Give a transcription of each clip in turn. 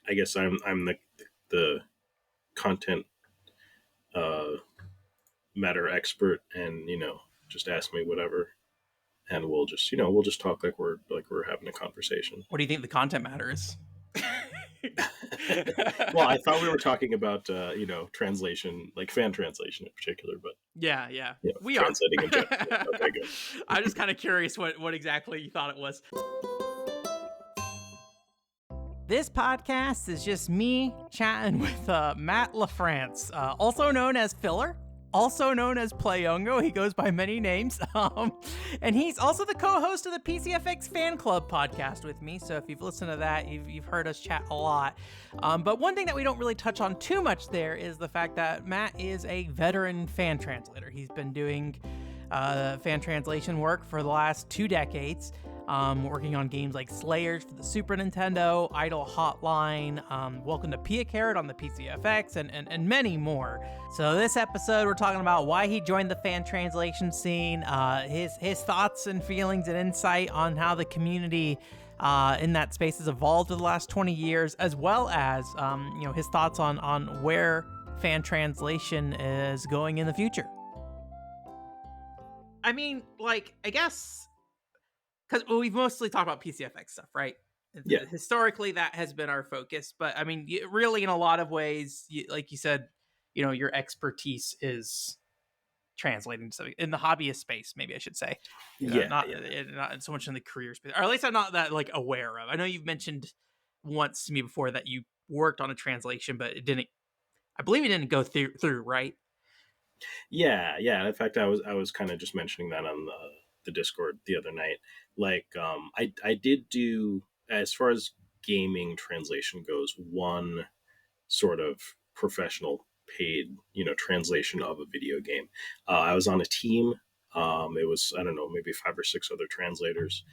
I guess I'm the content uh, matter expert, and just ask me whatever, and we'll just talk like we're having a conversation. What do you think the content matter is? Well, I thought we were talking about translation, like fan translation in particular, but Yeah, we are. translating in general. Yeah, okay, good. I'm just kind of curious what exactly you thought it was. This podcast is just me chatting with Matt LaFrance, also known as Filler, also known as Playongo. He goes by many names. And he's also the co-host of the PCFX Fan Club podcast with me. So if you've listened to that, you've heard us chat a lot. But one thing that we don't really touch on too much there is the fact that Matt is a veteran fan translator. He's been doing fan translation work for the last 2 decades. Working on games like Slayers for the Super Nintendo, Idle Hotline, Welcome to Pia Carrot on the PCFX, and many more. So this episode, we're talking about why he joined the fan translation scene, his thoughts and feelings and insight on how the community in that space has evolved over the last 20 years, as well as his thoughts on where fan translation is going in the future. I mean, I guess, because we've mostly talked about PCFX stuff, right? Yeah. Historically, that has been our focus. But I mean, really, in a lot of ways, like you said, your expertise is translating stuff in the hobbyist space. Maybe I should say, not so much in the career space, or at least I'm not that aware of. I know you've mentioned once to me before that you worked on a translation, but it didn't. I believe it didn't go through, right? Yeah. In fact, I was kind of just mentioning that on the Discord the other night. Like, I did do, as far as gaming translation goes, one sort of professional paid translation of a video game. I was on a team. It was, I don't know, maybe 5 or 6 other translators,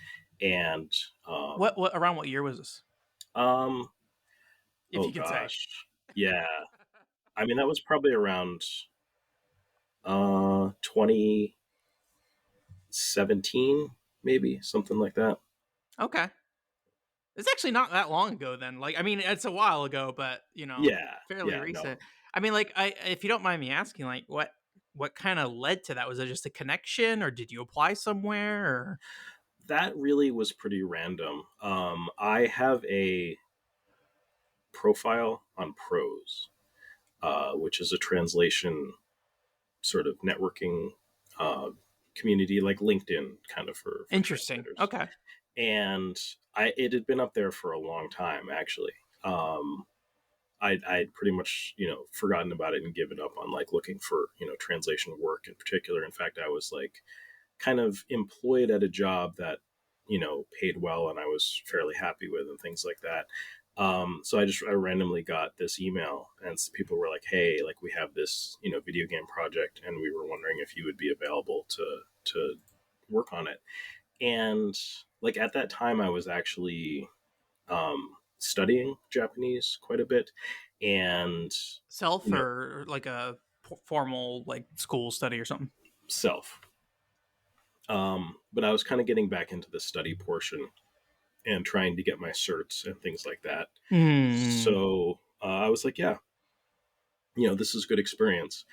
and What around what year was this? um If oh you can say. gosh, yeah, I mean that was probably around 2017, maybe something like that. Okay. It's actually not that long ago then. I mean, it's a while ago, but fairly No, recent. I mean, if you don't mind me asking, what kind of led to that? Was it just a connection, or did you apply somewhere? Or that really was pretty random. I have a profile on Pros, which is a translation sort of networking uh, community, like LinkedIn, kind of for interesting. translators. Okay. And it had been up there for a long time, actually. I'd pretty much forgotten about it and given up on looking for translation work in particular. In fact, I was kind of employed at a job that paid well and I was fairly happy with and things like that. So I randomly got this email and people were like, "Hey, we have this video game project and we were wondering if you would be available to work on it." And at that time, I was actually studying Japanese quite a bit, and Self or a formal school study or something? self. But I was kind of getting back into the study portion and trying to get my certs and things like that. So I was like, yeah, this is good experience.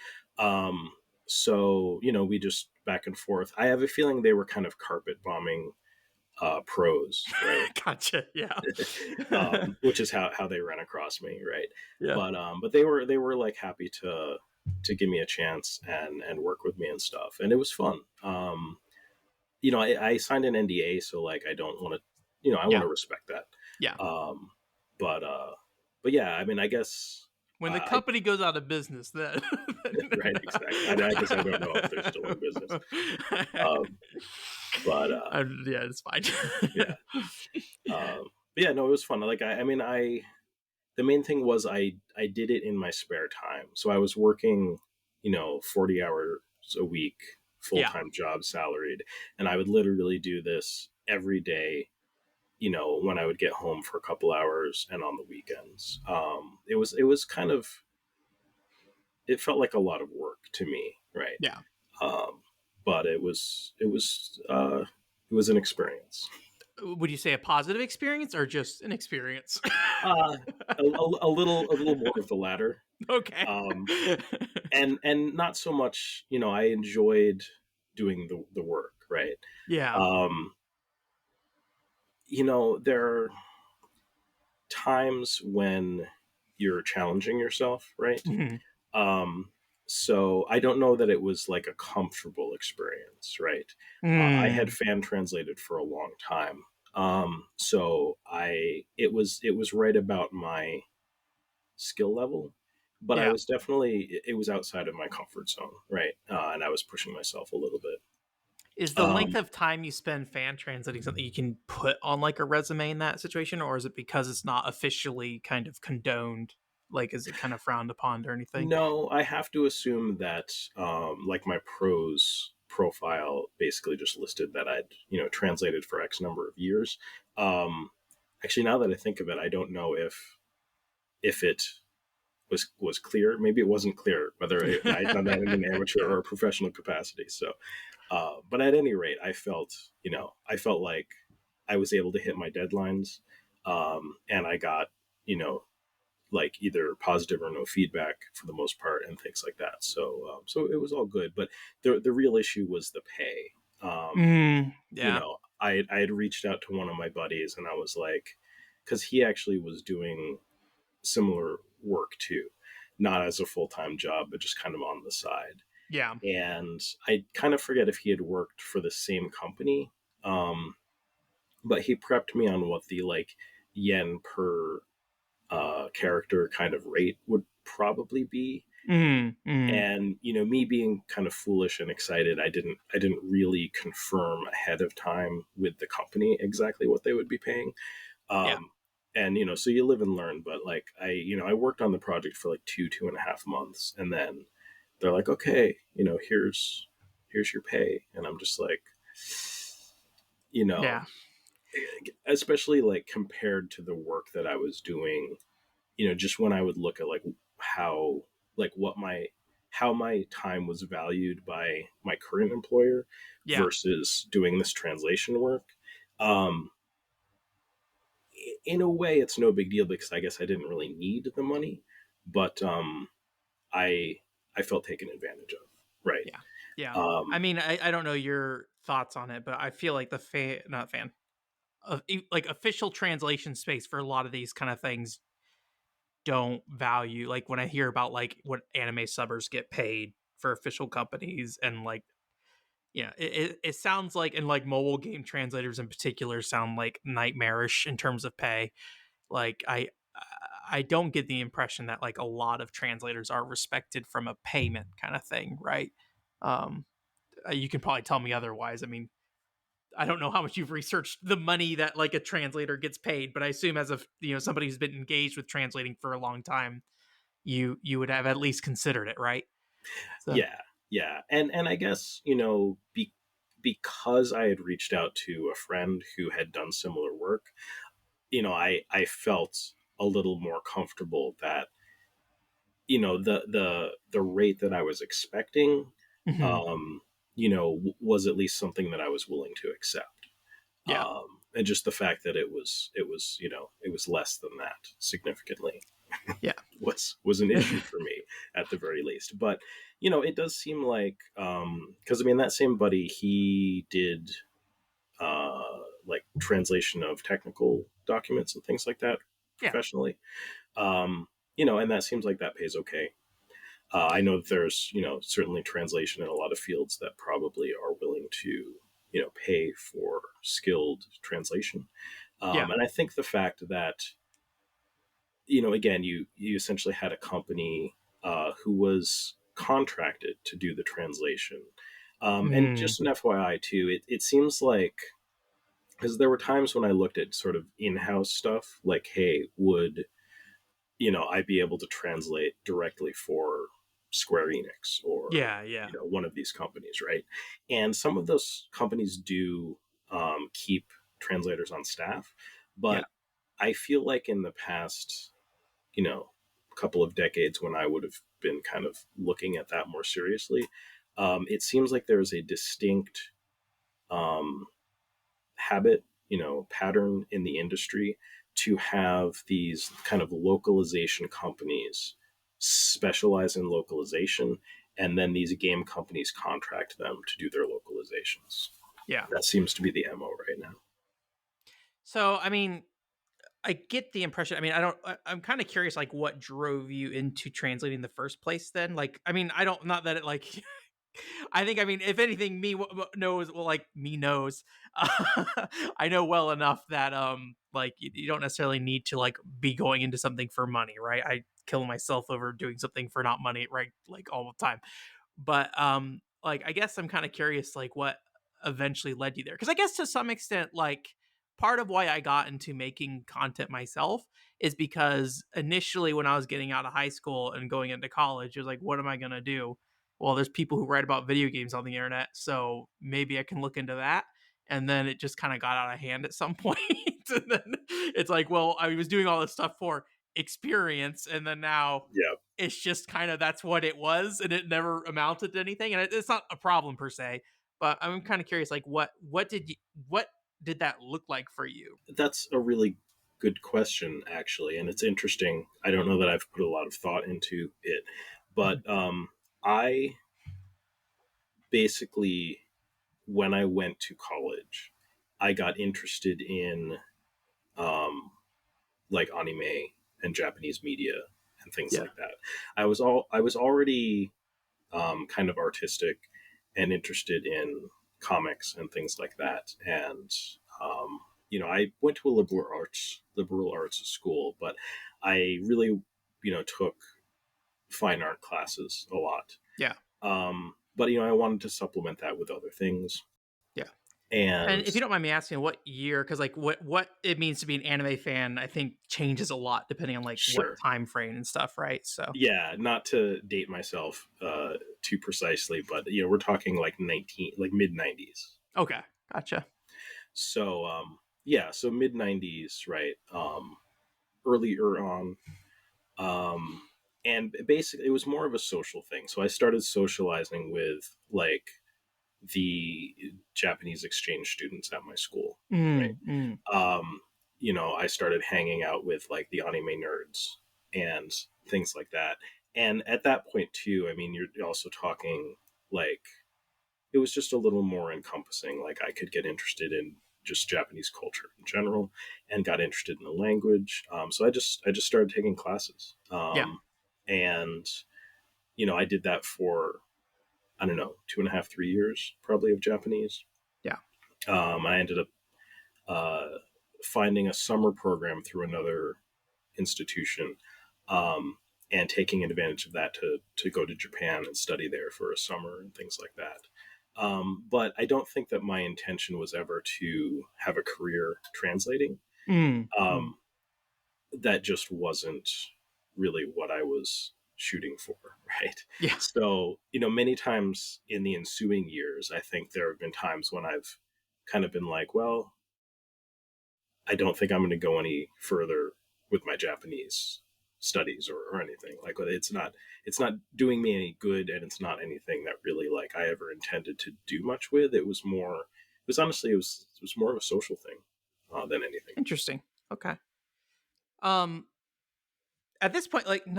So we just back and forth. I have a feeling they were kind of carpet bombing Pros, right? Gotcha. Yeah. Which is how they ran across me, right? Yeah. But they were happy to give me a chance and work with me and stuff, and it was fun. I signed an NDA, so I don't want to, I want to respect that. Yeah. But yeah, I mean, I guess when the company goes out of business, then right, exactly. I guess I don't know if they're still in business. Yeah, it's fine. Yeah. But yeah, no, it was fun. The main thing was I did it in my spare time. So I was working, 40 hours a week, full-time job, salaried, and I would literally do this every day, when I would get home for a couple hours and on the weekends. It was kind of, it felt like a lot of work to me, right? Yeah. But it was an experience. Would you say a positive experience or just an experience? Uh, a little more of the latter. Okay. Um, and not so much, I enjoyed doing the work, right? Yeah. Um, there are times when you're challenging yourself, right? Mhm. Um, so I don't know that it was like a comfortable experience, right? I had Mm. fan translated for a long time. So it was right about my skill level, but I Yeah. was definitely, it was outside of my comfort zone, right? And I was pushing myself a little bit. Is the length Um, of time you spend fan translating something you can put on like a resume in that situation, or is it because it's not officially kind of condoned? Like, is it kind of frowned upon or anything? no, I have to assume that, like my pros profile basically just listed that I'd, translated for X number of years. Um, Actually, now that I think of it, I don't know if it was clear. Maybe it wasn't clear whether I'd done that in an amateur Yeah. or a professional capacity. So, but at any rate, I felt like I was able to hit my deadlines, and I got, you know, like either positive or no feedback for the most part, and things like that. So it was all good. But the real issue was the pay. Yeah. I had reached out to one of my buddies, and I was like, because he actually was doing similar work too, not as a full time job, but just kind of on the side. Yeah. And I kind of forget if he had worked for the same company, um, but he prepped me on what the like yen per character kind of rate would probably be. Mm. And me being kind of foolish and excited, I didn't really confirm ahead of time with the company exactly what they would be paying. Yeah. And so you live and learn. But like I worked on the project for like 2.5 months, and then they're like, okay, here's your pay. And I'm just like, you know Yeah. especially like compared to the work that I was doing, just when I would look at like how, like what my how my time was valued by my current employer Yeah. versus doing this translation work. um in a way it's no big deal because I guess I didn't really need the money, but i I felt taken advantage of, right? Yeah. Yeah. I um mean, I don't know your thoughts on it, but I feel like the not fan of like official translation space for a lot of these kind of things don't value, like when I hear about like what anime subbers get paid for official companies and like, yeah, it sounds like, and like mobile game translators in particular sound like nightmarish in terms of pay. Like I don't get the impression that like a lot of translators are respected from a payment kind of thing, right? um you can probably tell me otherwise. I mean, I don't know how much you've researched the money that like a translator gets paid, but I assume as a, somebody who's been engaged with translating for a long time, you would have at least considered it, right? So yeah, yeah. And I guess, because I had reached out to a friend who had done similar work, I felt a little more comfortable that, the rate that I was expecting, mhm. um was at least something that I was willing to accept. Yeah, And just the fact that it was less than that significantly yeah, was an issue for me at the very least. But it does seem like, because I mean that same buddy, he did like translation of technical documents and things like that yeah, professionally. And that seems like that pays okay. I know that there's, certainly translation in a lot of fields that probably are willing to, pay for skilled translation. yeah, And I think the fact that, again, you essentially had a company who was contracted to do the translation. And mm, just an FYI too, it seems like, because there were times when I looked at sort of in-house stuff, like, hey, would I be able to translate directly for Square Enix or yeah, one of these companies, right? And some of those companies do keep translators on staff, yeah, but I feel like in the past, couple of decades when I would have been kind of looking at that more seriously, it seems like there's a distinct habit, pattern in the industry to have these kind of localization companies specialize in localization, and then these game companies contract them to do their localizations. Yeah. That seems to be the MO right now. So, I mean, I get the impression. I mean, I'm kind of curious, like, what drove you into translating in the first place then? Like, I mean, I don't, not that it, like, I think, I mean, if anything, me knows. I know well enough that, like, you don't necessarily need to, like, be going into something for money, right? I kill myself over doing something for not money, right? Like, all the time. But, like, I guess I'm kind of curious, like, what eventually led you there. Cause I guess to some extent, like, part of why I got into making content myself is because initially when I was getting out of high school and going into college, it was like, what am I going to do? Well, there's people who write about video games on the internet, so maybe I can look into that. And then it just kind of got out of hand at some point. And then it's like, well, I was doing all this stuff for experience, and then now Yeah. it's just kind of that's what it was, and it never amounted to anything. And it's not a problem per se, but I'm kind of curious, like, what did that look like for you? That's a really good question, actually, and it's interesting. I don't know that I've put a lot of thought into it, but I basically, when I went to college, I got interested in um, like anime and Japanese media and things Yeah. like that. I was already kind of artistic and interested in comics and things like that. And I went to a liberal arts school, but I really took fine art classes a lot. Yeah. But I wanted to supplement that with other things. Yeah. And And if you don't mind me asking, what year? Because, like, what it means to be an anime fan, I think changes a lot depending on, like, what sure, time frame and stuff, right? So yeah, not to date myself too precisely, but we're talking like mid 90s. okay, gotcha. So yeah, so mid 90s, right? Earlier on, um, and basically it was more of a social thing. So I started socializing with like the Japanese exchange students at my school, right? Mm, mm. I started hanging out with like the anime nerds and things like that. And at that point too, I mean, you're also talking like it was just a little more encompassing. Like I could get interested in just Japanese culture in general, and got interested in the language. So I just started taking classes, Yeah. and I did that for I don't know 2.5 3 years probably of Japanese. Yeah. I ended up finding a summer program through another institution, um, and taking advantage of that to go to Japan and study there for a summer and things like that. But I don't think that my intention was ever to have a career translating. Mm, mm. Um, that just wasn't really what I was shooting for, right? Yeah. So, many times in the ensuing years, I think there have been times when I've kind of been like, well, I don't think I'm going to go any further with my Japanese studies or anything. Like it's not doing me any good, and it's not anything that really like I ever intended to do much with. It was more of a social thing than anything. Interesting. Okay. Um, at this point, like mid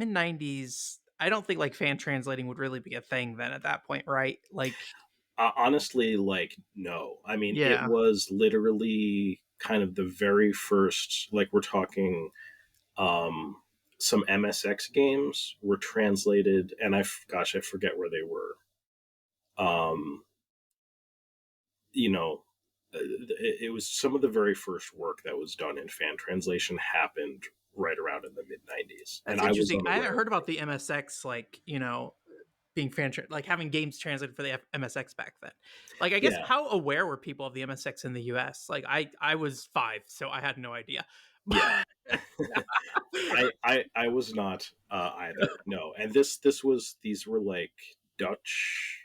90s, I don't think like fan translating would really be a thing then at that point, right? Like, Honestly, like no. I mean, it yeah. was literally kind of the very first. Like we're talking, some MSX games were translated, and I forget where they were. Um, you know, it was some of the very first work that was done in fan translation happened right around in the mid 90s, and That's I was interesting. I haven't unaware. heard about the MSX, like, being like having games translated for the MSX back then. Like, I guess Yeah, how aware were people of the MSX in the US? Like, I was 5, so I had no idea. yeah. I was not either. No, and these were like Dutch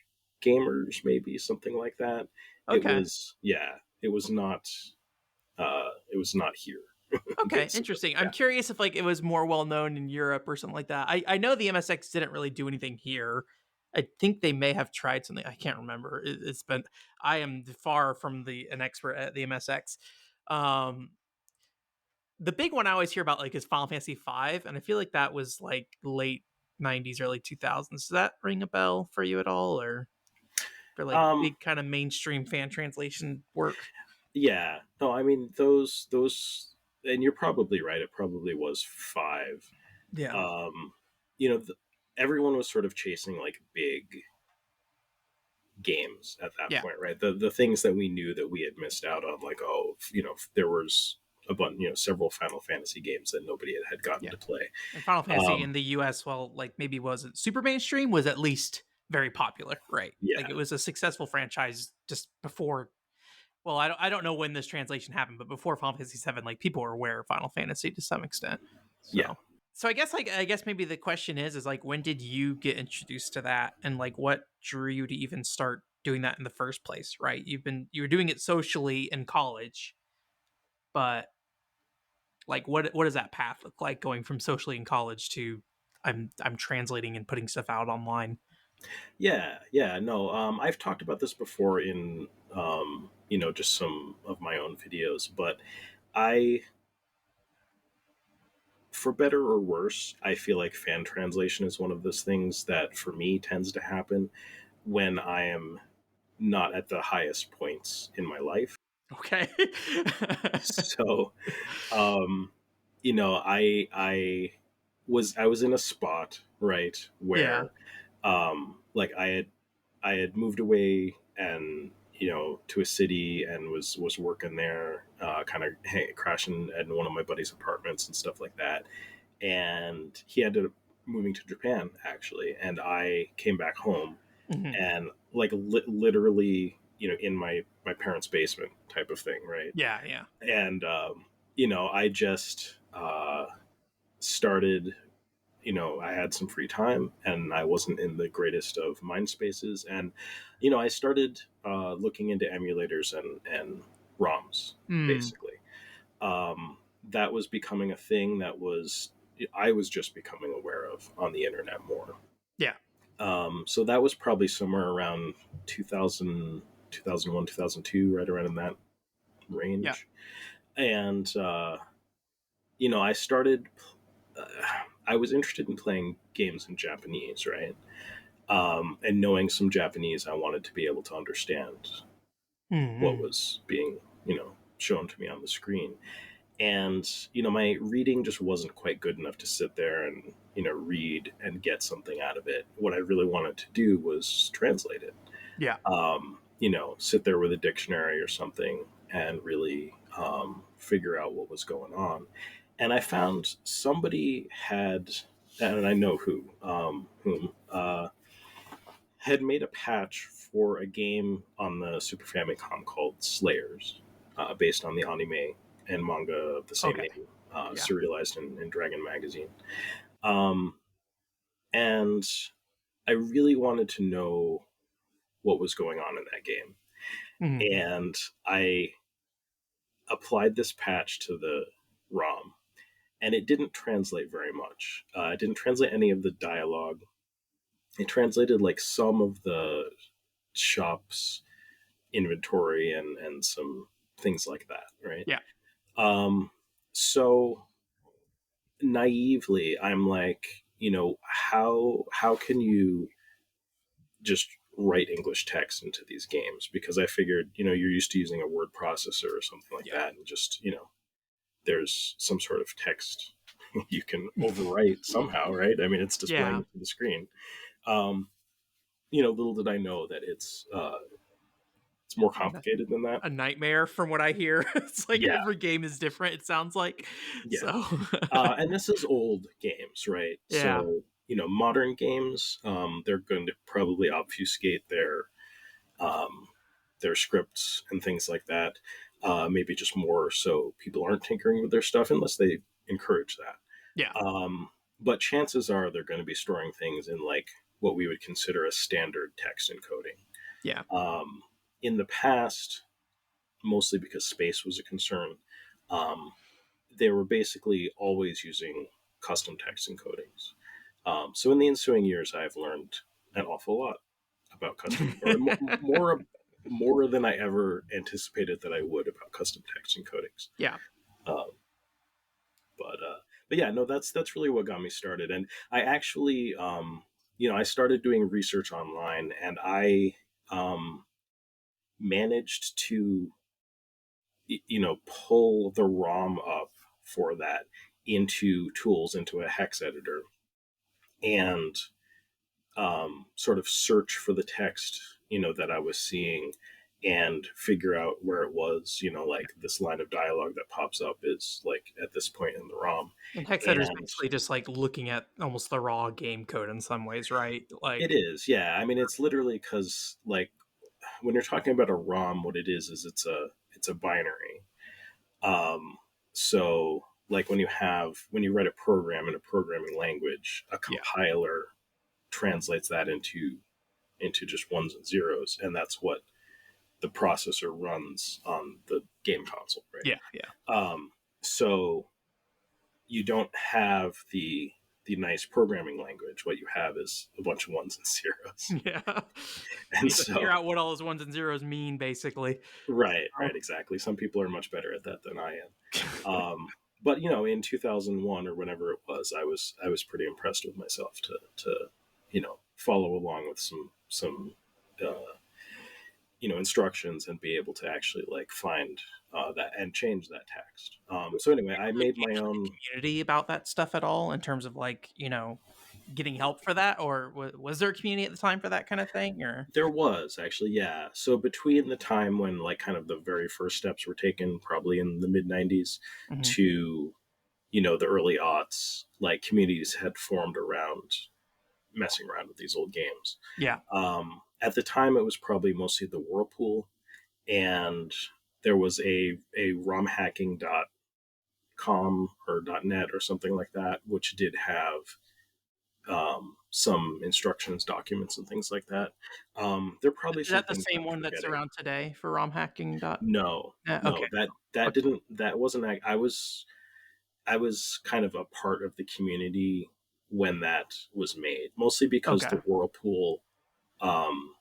gamers, maybe something like that. It Okay. was yeah. It was not here. Okay, Basically, interesting. I'm yeah, curious if like it was more well known in Europe or something like that. I know the MSX didn't really do anything here. I think they may have tried something. I can't remember. It's been. I am far from an expert at the MSX. Um, the big one I always hear about like is Final Fantasy V, and I feel like that was like late '90s, early 2000s. Does that ring a bell for you at all, or for like Um, big kind of mainstream fan translation work? yeah, no, I mean those, and you're probably right. It probably was five. Yeah, Um, you know, everyone was sort of chasing like big games at that yeah. point, right? The things that we knew that we had missed out on, like there was a bunch, several Final Fantasy games that nobody had gotten Yeah. to play. And Final Fantasy Um, in the US, well, like maybe wasn't super mainstream, was at least very popular, right? yeah, Like it was a successful franchise just before. Well, I don't know when this translation happened, but before Final Fantasy VII, like people were aware of Final Fantasy to some extent. yeah. So I guess maybe the question is like when did you get introduced to that, and like what drew you to even start doing that in the first place, right? You were doing it socially in college, but like what does that path look like going from socially in college to I'm translating and putting stuff out online? Yeah. No, I've talked about this before in just some of my own videos, but I, for better or worse, I feel like fan translation is one of those things that for me tends to happen when I am not at the highest points in my life. Okay. So, um, I was in a spot, right, Yeah. where like I had moved away and to a city and was working there, kind of crashing at one of my buddy's apartments and stuff like that. And he ended up moving to Japan actually, and I came back home Hmm. and like literally in my parents' basement type of thing, right? Yeah, yeah. And I just started. I had some free time and I wasn't in the greatest of mind spaces. And, I started looking into emulators and ROMs, Mm. basically. That was becoming a thing I was just becoming aware of on the internet more. Yeah. So that was probably somewhere around 2000, 2001, 2002, right around in that Yeah. range. And, I started uh, I was interested in playing games in Japanese, right? And knowing some Japanese, I wanted to be able to understand what Hmm. was being, shown to me on the screen. And, my reading just wasn't quite good enough to sit there and, read and get something out of it. What I really wanted to do was translate it. Yeah. Sit there with a dictionary or something and really figure out what was going on. And I found somebody had, and I know whom, had made a patch for a game on the Super Famicom called Slayers, based on the anime and manga of the same Okay. name, Yeah. serialized in Dragon Magazine. Um, and I really wanted to know what was going on in that game. Hmm. And I applied this patch to the ROM, and it didn't translate very much. It didn't translate any of the dialogue. It translated like some of the shop's inventory and some things like that, right? Yeah. Um, so naively, I'm like, how can you just write English text into these games? Because I figured, you're used to using a word processor or something like Yeah. that, and just there's some sort of text you can overwrite somehow, right? I mean, it's displaying Yeah. it to the screen. Um, little did I know that it's more complicated than that. A nightmare from what I hear. It's like Yeah, every game is different, it sounds like. yeah. So And this is old games, right? yeah. So modern games, they're going to probably obfuscate um, their scripts and things like that. Maybe just more so people aren't tinkering with their stuff unless they encourage that. Yeah. But chances are they're going to be storing things in like what we would consider a standard text encoding. Yeah. Um, in the past, mostly because space was a concern, um, they were basically always using custom text encodings. So in the ensuing years, I've learned an awful lot about custom, or more than I ever anticipated that I would about custom text encodings. Yeah. Um, but yeah, no, that's really what got me started. And I actually, I started doing research online, and I managed to, pull the ROM up for that into tools, into a hex editor, and sort of search for the text, that I was seeing, and figure out where it was, like this line of dialogue that pops up is like at this point in the ROM. And hex editor is And basically just like looking at almost the raw game code in some ways, right? it Like, is, yeah. I mean, it's literally because, like, when you're talking about a ROM, what it is it's a binary. Um, so like when you write a program in a programming language, a yeah, compiler translates that into just ones and zeros, and that's what the processor runs on the game console, right? yeah, yeah, So you don't have the nice programming language. What you have is a bunch of ones and zeros, yeah. You and need to figure so out what all those ones and zeros mean, basically. right, exactly. Some people are much better at that than I am. But in 2001 or whenever it was, I was pretty impressed with myself to follow along with some uh, instructions and be able to actually like find that and change that text. So anyway, I Really made my engage with the own. community about that stuff at all in terms of like, getting help for that, or was there a community at the time for that kind of thing, or There was actually, yeah. So between the time when like kind of the very first steps were taken, probably in the mid '90s, Mhm. to the early aughts, like communities had formed around messing around with these old games. Yeah. At the time, it was probably mostly the Whirlpool, and there was a romhacking.com or .net or something like that, which did have some instructions, documents, and things like that. There are probably Is some that the things same I'm one that's forgetting. around today for ROM hacking dot? No, no, Okay. that Okay. didn't. That wasn't. I was kind of a part of the community when that was made, mostly because Okay. the Whirlpool um,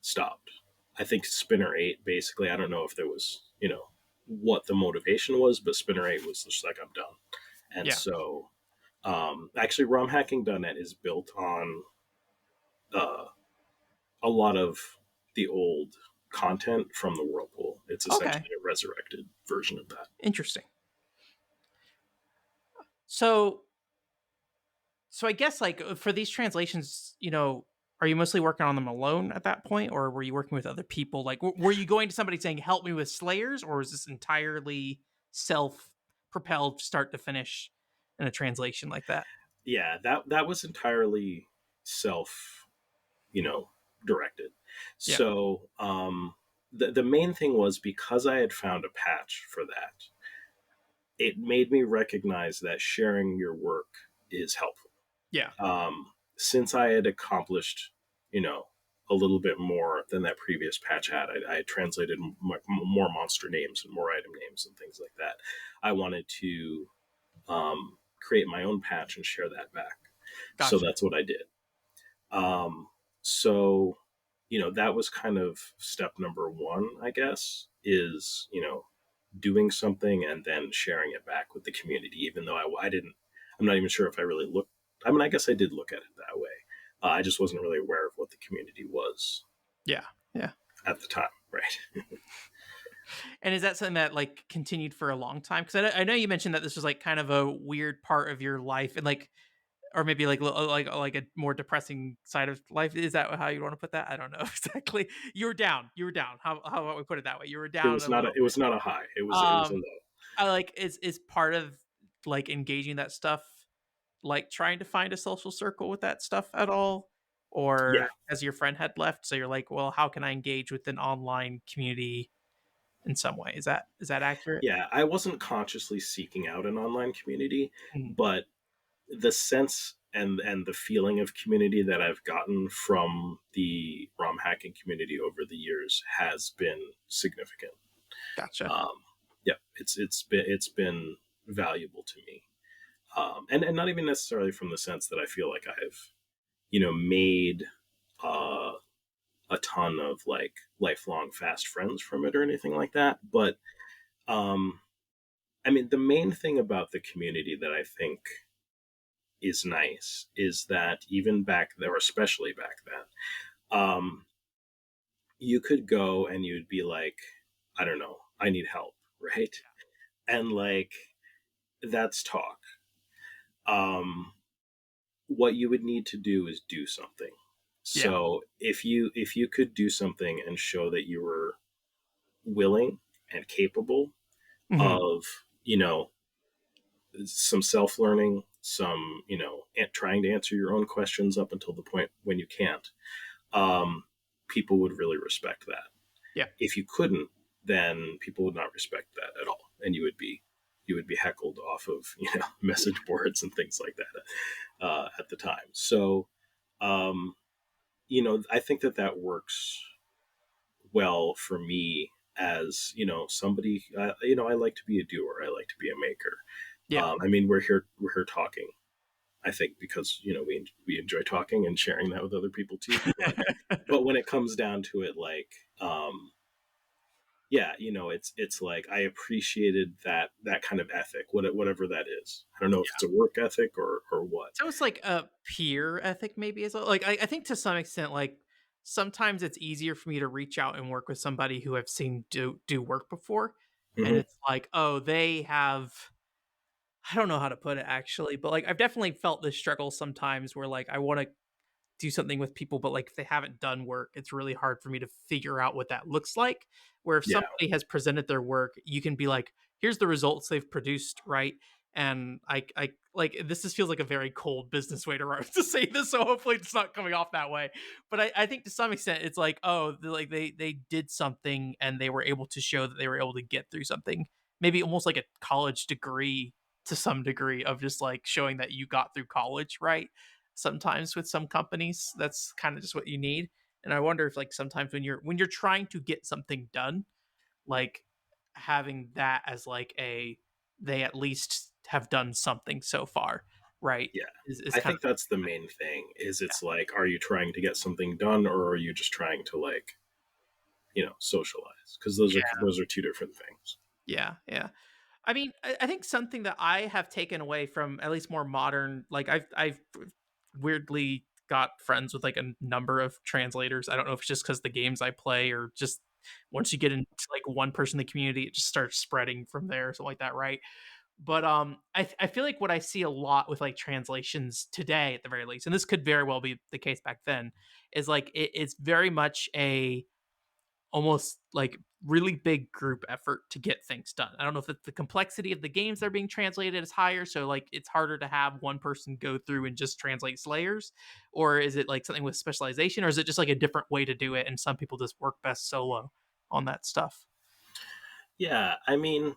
stopped. I think Spinner 8, basically, I don't know if there was, what the motivation was, but Spinner 8 was just like, I'm done. And Yeah. so, actually, romhacking.net is built on uh, a lot of the old content from the Whirlpool. It's Okay. essentially a resurrected version of that. Interesting. So I guess like for these translations, are you mostly working on them alone at that point, or were you working with other people? Like, were you going to somebody saying, "Help me with Slayers," or is this entirely self-propelled, start to finish, in a translation like that? Yeah, that was entirely self, you know, directed. Yeah. So the main thing was because I had found a patch for that, it made me recognize that sharing your work is helpful. Yeah. Since I had accomplished, a little bit more than that previous patch had, I had translated more monster names and more item names and things like that. I wanted to create my own patch and share that back. So Gotcha. that's what I did. So, that was kind of step number one, I guess, is, doing something and then sharing it back with the community, even though I didn't, I'm not even sure if I really looked. I mean, I guess I did look at it that way. I just wasn't really aware of what the community was Yeah. Yeah. at the time, right? And is that something that like continued for a long time? Because I know you mentioned that this was like kind of a weird part of your life, and like, or maybe like a more depressing side of life. Is that how you want to put that? I don't know exactly. You were down. You were down. How about we put it that way? You were It down was a not little a, it was not a high. It was a bit. low. I like is part of like engaging that stuff, like trying to find a social circle with that stuff at all, Yeah, or as your friend had left, so you're like, well, how can I engage with an online community in some way? Is that accurate? yeah. I wasn't consciously seeking out an online community, Mhm. but the sense and the feeling of community that I've gotten from the ROM hacking community over the years has been significant. Gotcha. Um, yeah, it's been valuable to me, and not even necessarily from the sense that I feel like I've made uh, a ton of like lifelong fast friends from it or anything like that. But um, I mean, the main thing about the community that I think is nice is that even back there, or especially back then, you could go and you'd be like, I don't know, I need help, right? And like, that's talk. Um, what you would need to do is do something. Yeah. So if you could do something and show that you were willing and capable Hmm. of, you know, some self learning, some, trying to answer your own questions up until the point when you can't, um, people would really respect that. Yeah. If you couldn't, then people would not respect that at all, and you would be heckled off of message boards and things like that at the time. So, um, I think that works well for me as somebody. I like to be a doer. I like to be a maker. Yeah. I mean, we're here talking. I think because we enjoy talking and sharing that with other people too. But when it comes down to it, like, yeah, it's like I appreciated that kind of ethic, whatever that is. I don't know if it's a work ethic or what. So it's like a peer ethic, maybe as well. Like I think to some extent, like sometimes it's easier for me to reach out and work with somebody who I've seen do work before, and Hmm. it's like, oh, they have. I don't know how to put it actually, but like I've definitely felt this struggle sometimes where like I want to do something with people, but like if they haven't done work, it's really hard for me to figure out what that looks like. Where if Yeah, somebody has presented their work, you can be like, here's the results they've produced, right? And I like this just feels like a very cold business way to say this, so hopefully it's not coming off that way. But I think to some extent it's like, oh, like they did something and they were able to show that they were able to get through something, maybe almost like a college degree to some degree of just like showing that you got through college, right? Sometimes with some companies that's kind of just what you need. And I wonder if like sometimes when you're trying to get something done, like having that as like a they at least have done something so far, right, yeah. is I kind think of that's the main thing. Is it's like, are you trying to get something done, or are you just trying to like socialize? Because those are yeah. those are two different things. Yeah. I mean, I think something that I have taken away from at least more modern, like I've weirdly got friends with like a number of translators. I don't know if it's just because the games I play or just once you get into like one person in the community, it just starts spreading from there, something like that, right? But I feel like what I see a lot with like translations today, at the very least, and this could very well be the case back then, is like it's very much a almost like really big group effort to get things done. I don't know if it's the complexity of the games that are being translated is higher, so like it's harder to have one person go through and just translate Slayers, or is it like something with specialization, or is it just like a different way to do it and some people just work best solo on that stuff? Yeah, I mean,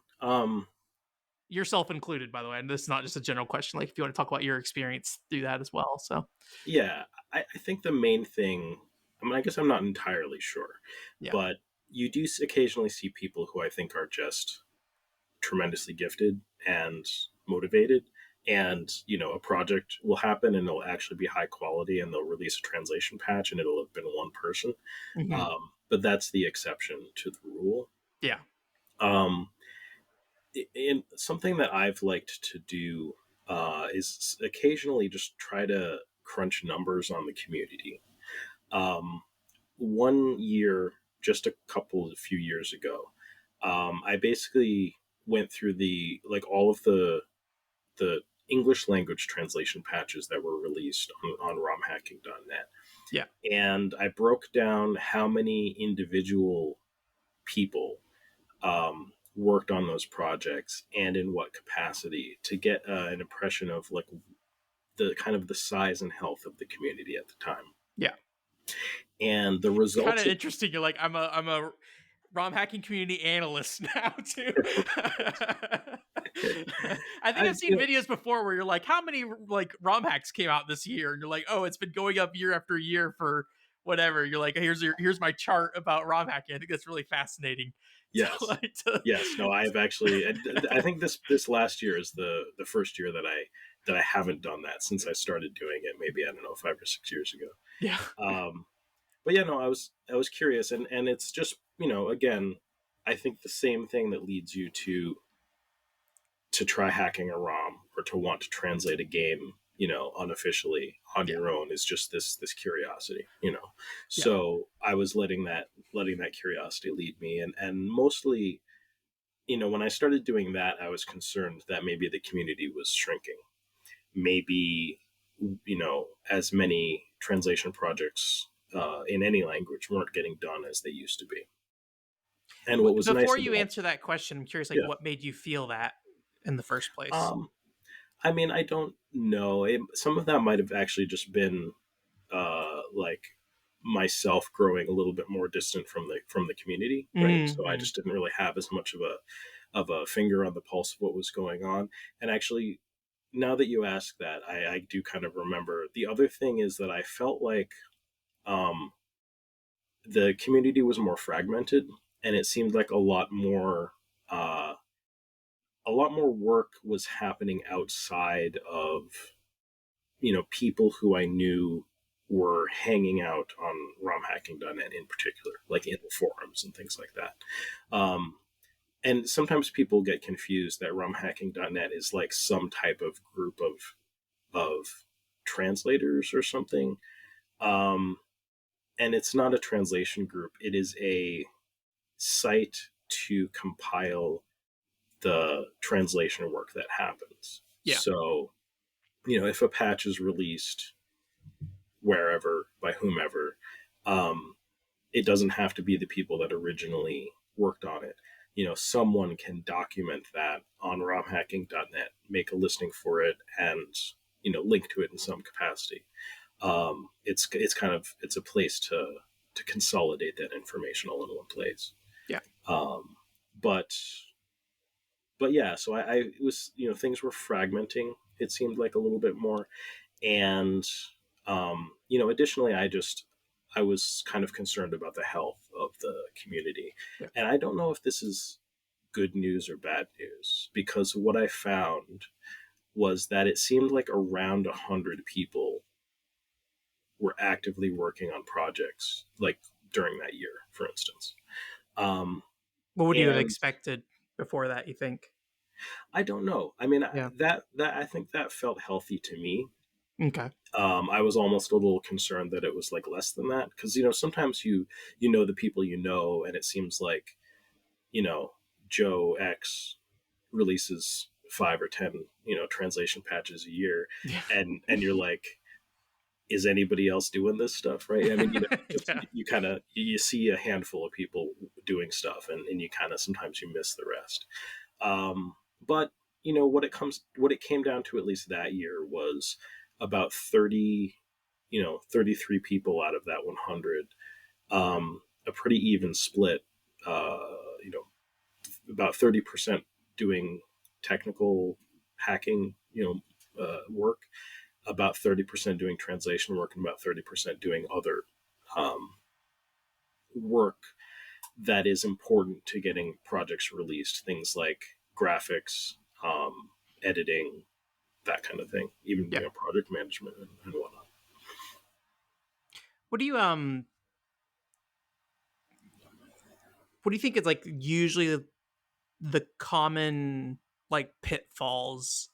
Yourself included, by the way, and this is not just a general question. Like if you want to talk about your experience through that as well. So yeah, I think the main thing. I mean, I guess I'm not entirely sure, yeah, but you do occasionally see people who I think are just tremendously gifted and motivated, and a project will happen and it'll actually be high quality, and they'll release a translation patch and it'll have been one person. hmm But that's the exception to the rule. yeah, um, and something that I've liked to do is occasionally just try to crunch numbers on the community. um, One year, just a few years ago, I basically went through the like all of the English language translation patches that were released on romhacking.net, yeah. and I broke down how many individual people worked on those projects and in what capacity, to get an impression of like the kind of the size and health of the community at the time. Yeah. And the It's kind results of interesting. You're like, I'm a ROM hacking community analyst now too. I think I, I've seen videos before where you're like, how many like ROM hacks came out this year? And you're like, oh, it's been going up year after year for whatever. You're like, here's my chart about ROM hacking. I think that's really fascinating. To yes, like to, yes, no, I've actually, I think this last year is the first year that that I haven't done that since I started doing it. Maybe, I don't know, 5 or 6 years ago. Yeah. But yeah, no, I was curious, and it's just, again, I think the same thing that leads you to try hacking a ROM or to want to translate a game, unofficially on Yeah. your own is just this curiosity. Yeah. So I was letting that curiosity lead me, and mostly, when I started doing that, I was concerned that maybe the community was shrinking. Maybe, as many translation projects in any language weren't getting done as they used to be. And what was nice Before you about, answer that question, I'm curious, like, yeah, what made you feel that in the first place? um, I mean, I don't know. Some of that might have actually just been like myself growing a little bit more distant from the community, right? So I Mm-hmm. just didn't really have as much of a finger on the pulse of what was going on. And actually, now that you ask that, I do kind of remember. The other thing is that I felt like um, the community was more fragmented, and it seemed like uh, a lot more work was happening outside of people who I knew were hanging out on romhacking.net in particular, like in the forums and things like that. And sometimes people get confused that romhacking.net is like some type of group of translators or something. Um, and it's not a translation group. It is a site to compile the translation work that happens. Yeah. So, if a patch is released wherever by whomever, um, it doesn't have to be the people that originally worked on it. Someone can document that on romhacking.net, make a listing for it, and link to it in some capacity. It's a place to consolidate that information all in one place. Yeah. Um, but but yeah, so I it was, things were fragmenting. It seemed like a little bit more, and additionally, I was kind of concerned about the health of the community, Yeah. and I don't know if this is good news or bad news, because what I found was that it seemed like around 100 people were actively working on projects like during that year, for instance. Um, What would you have and expected before that, you think? I don't know. I mean, Yeah. that I think that felt healthy to me. Okay. I was almost a little concerned that it was like less than that, because sometimes you know the people and it seems like you know Joe X releases 5 or 10 translation patches a year, Yeah. and you're like, is anybody else doing this stuff, right? I mean, just Yeah. you kind of you see a handful of people doing stuff, and you kind of sometimes you miss the rest. But what it came down to, at least that year, was about 33 people out of that 100. A pretty even split. Uh, you know, about 30% doing technical hacking, work, about 30% doing translation work, and about 30% doing other um, work that is important to getting projects released. Things like graphics, editing, that kind of thing. Even Yeah. project management and whatnot. What do you what do you think is like usually the common like pitfalls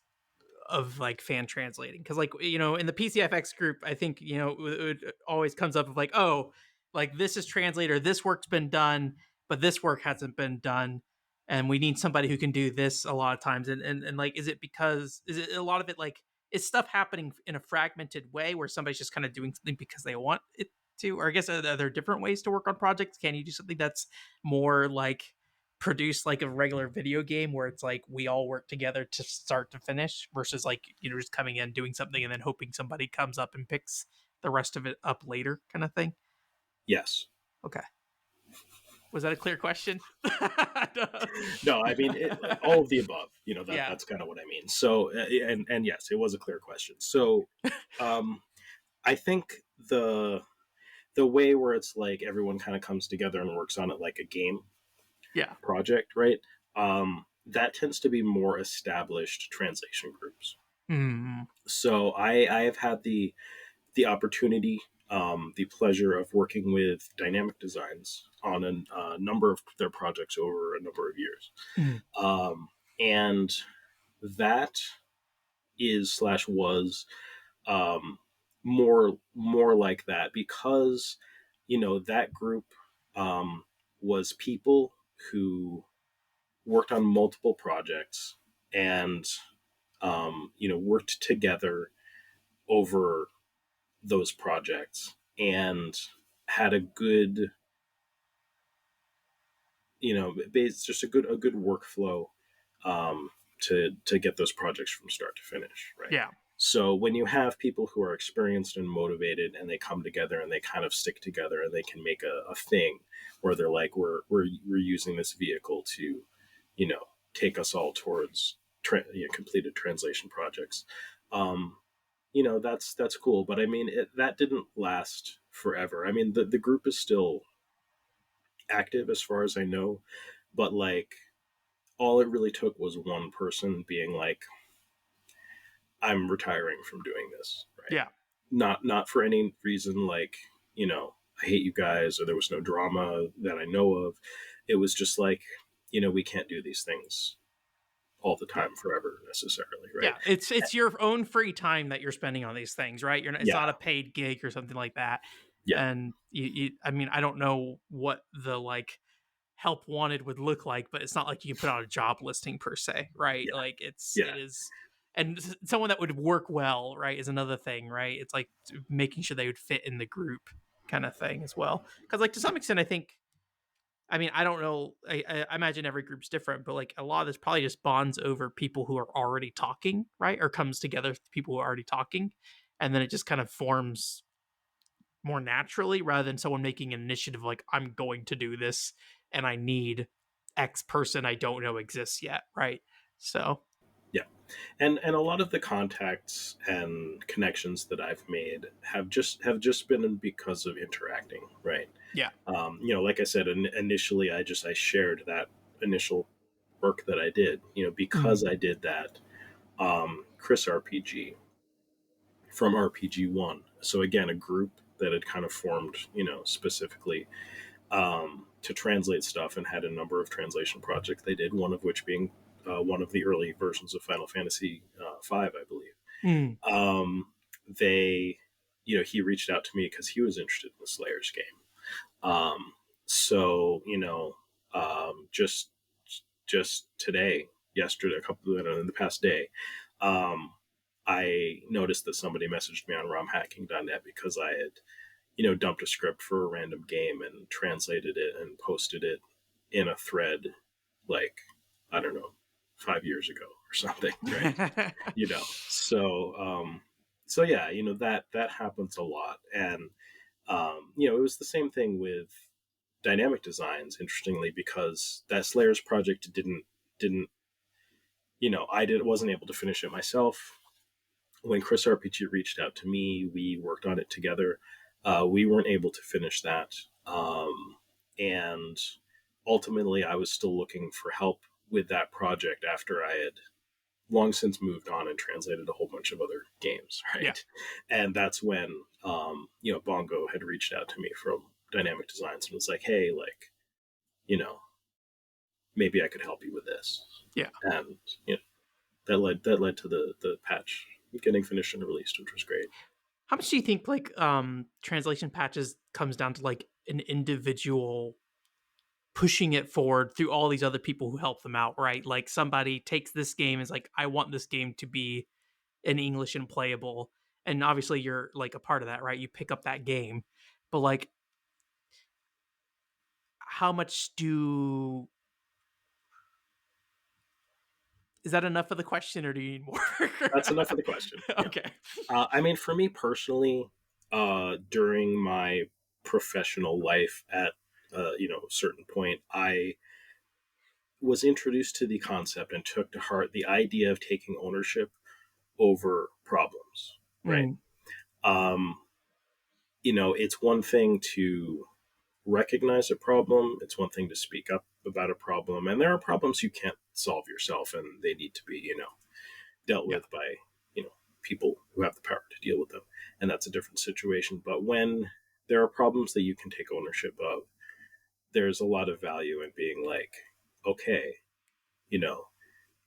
of like fan translating? Because like in the PCFX group, I think it always comes up of like, oh, like this is translator, this work's been done, but this work hasn't been done, and we need somebody who can do this a lot of times. And like, is it a lot of it like is stuff happening in a fragmented way where somebody's just kind of doing something because they want it to? Or I guess are there different ways to work on projects? Can you do something that's more like produce like a regular video game where it's like we all work together to start to finish versus like just coming in doing something and then hoping somebody comes up and picks the rest of it up later kind of thing? Yes. Okay, was that a clear question? No, I mean all of the above. Yeah. That's kind of what I mean. So, and yes, it was a clear question. So, um, I think the way where it's like everyone kind of comes together and works on it like a game Yeah. project, right? That tends to be more established translation groups. Mm. So I have had the opportunity, the pleasure of working with Dynamic Designs on a number of their projects over a number of years, Mm. and that is slash was um, more like that because that group was people who worked on multiple projects and worked together over those projects and had a good just a good workflow to get those projects from start to finish, right? Yeah. So when you have people who are experienced and motivated and they come together and they kind of stick together and they can make a thing where they're like, we're using this vehicle to, you know, take us all towards completed translation projects. Um, that's cool, but I mean, that didn't last forever. I mean, the group is still active as far as I know, but like all it really took was one person being like, I'm retiring from doing this, right? Yeah. Not for any reason like, I hate you guys or there was no drama that I know of. It was just like, we can't do these things all the Yeah. time forever necessarily, right? Yeah, it's your own free time that you're spending on these things, right? You're not, it's Yeah, not a paid gig or something like that. yeah, And I mean, I don't know what the like help wanted would look like, but it's not like you can put out a job listing per se, right? yeah, Like it yeah, is, and someone that would work well, right, is another thing, right? It's like making sure they would fit in the group kind of thing as well. Because like to some extent, I think I mean, I don't know. I imagine every group's different, but like a lot of this probably just bonds over people who are already talking, right? Or comes together with people who are already talking. And then it just kind of forms more naturally rather than someone making an initiative like, I'm going to do this and I need X person I don't know exists yet, right? So, yeah. And a lot of the contacts and connections that I've made have just been because of interacting, right? yeah. Like I said, initially, I shared that initial work that I did, Mm. because I did that. Chris RPG from RPG One. So again, a group that had kind of formed, specifically to translate stuff and had a number of translation projects they did. One of which being one of the early versions of Final Fantasy V, I believe. Mm. They, he reached out to me because he was interested in the Slayers game. So just today, yesterday, a couple in the past day, um, I noticed that somebody messaged me on romhacking.net because I had, dumped a script for a random game and translated it and posted it in a thread, like, I don't know, 5 years ago or something, right? So yeah, that happens a lot. And it was the same thing with Dynamic Designs, interestingly, because that Slayers project didn't I wasn't able to finish it myself. When Chris RPG reached out to me, we worked on it together. We weren't able to finish that, and ultimately, I was still looking for help with that project after I had long since moved on and translated a whole bunch of other games, Yeah. right? And that's when Bongo had reached out to me from Dynamic Designs and was like, "Hey, like, you know, maybe I could help you with this." Yeah. And that led to the patch getting finished and released, which was great. How much do you think like translation patches comes down to like an individual pushing it forward through all these other people who help them out, right? Like somebody takes this game is like, I want this game to be in English and playable. And obviously you're like a part of that, right? You pick up that game. But like how much do is that enough of the question or do you need more? That's enough of the question. Yeah. Okay. I mean, for me personally, during my professional life at a certain point, I was introduced to the concept and took to heart the idea of taking ownership over problems. Right. Mm, Um, it's one thing to recognize a problem. It's one thing to speak up about a problem, and there are problems you can't solve yourself, and they need to be, dealt yeah. with by, people who have the power to deal with them, and that's a different situation. But when there are problems that you can take ownership of, there's a lot of value in being like, okay, you know,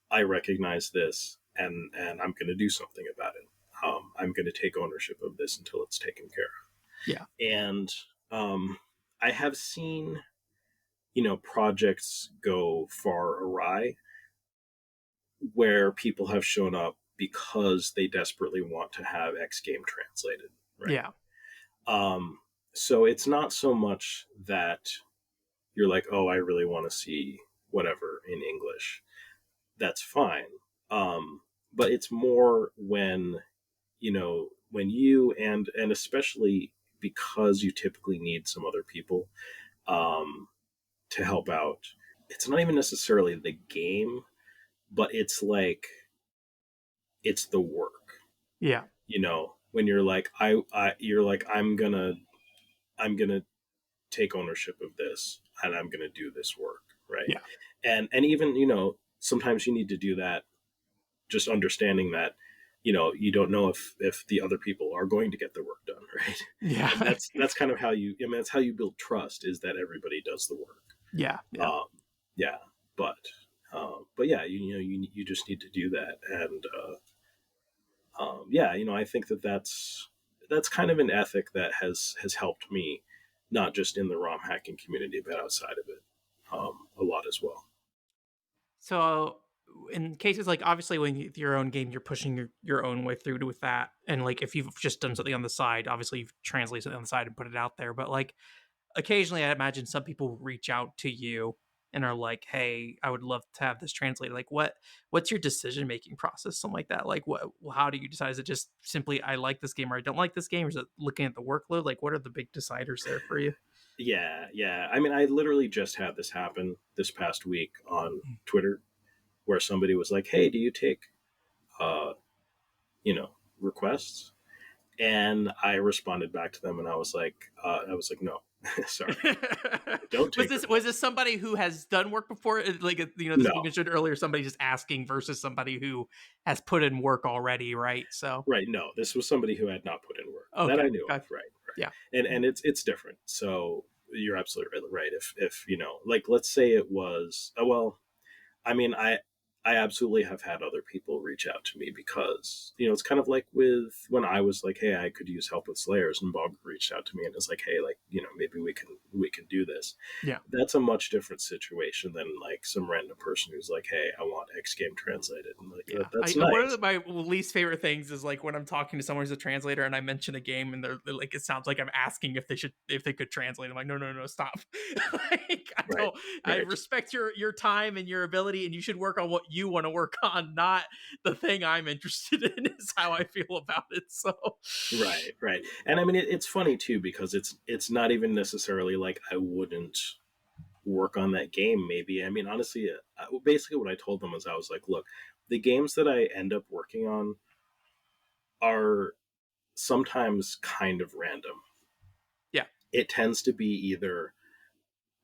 I recognize this, and I'm going to do something about it. I'm going to take ownership of this until it's taken care of. Yeah. And I have seen, projects go far awry where people have shown up because they desperately want to have X game translated, right? Yeah. So it's not so much that you're like, oh, I really want to see whatever in English. That's fine. But it's more when, when you and especially because you typically need some other people to help out. It's not even necessarily the game, but it's like it's the work. Yeah. When you're like, you're like, I'm gonna take ownership of this, and I'm gonna do this work, right? Yeah. And even sometimes you need to do that, just understanding that you don't know if the other people are going to get the work done, right? Yeah. And that's kind of how that's how you build trust, is that everybody does the work. Yeah. Yeah. Yeah. But yeah, you just need to do that. And yeah, I think that's kind of an ethic that has helped me, not just in the ROM hacking community, but outside of it, a lot as well. So in cases like, obviously when your own game, you're pushing your own way through with that, and like if you've just done something on the side, obviously you've translated something on the side and put it out there. But like occasionally I imagine some people reach out to you and are like, hey, I would love to have this translated. Like what's your decision making process, something like that? Like how do you decide? Is it just simply I like this game or I don't like this game, or is it looking at the workload? Like what are the big deciders there for you? Yeah. I mean, I literally just had this happen this past week on Twitter, where somebody was like, hey, do you take uh requests? And I responded back to them, and I was like, no. Sorry, don't take was this somebody who has done work before, like this no. you mentioned earlier, somebody just asking versus somebody who has put in work already, right? So Right, no, this was somebody who had not put in work, okay, that I knew gotcha. of. Right. Yeah. And it's different. So you're absolutely right. If like, let's say it was well, I mean, I absolutely have had other people reach out to me because it's kind of like with when I was like, hey, I could use help with Slayers, and Bob reached out to me and was like, hey, like, maybe we can do this. Yeah. That's a much different situation than like some random person who's like, hey, I want X game translated, and like, Yeah. that's nice. One of my least favorite things is like when I'm talking to someone who's a translator and I mention a game and they're like, it sounds like I'm asking if they could translate. I'm like, no, stop. Like, I respect your time and your ability, and you should work on what you want to work on, not the thing I'm interested in, is how I feel about it. So right. And I mean, it's funny too, because it's not even necessarily like I wouldn't work on that game. Maybe, I mean, honestly, basically what I told them was, I was like, look, the games that I end up working on are sometimes kind of random. Yeah. It tends to be either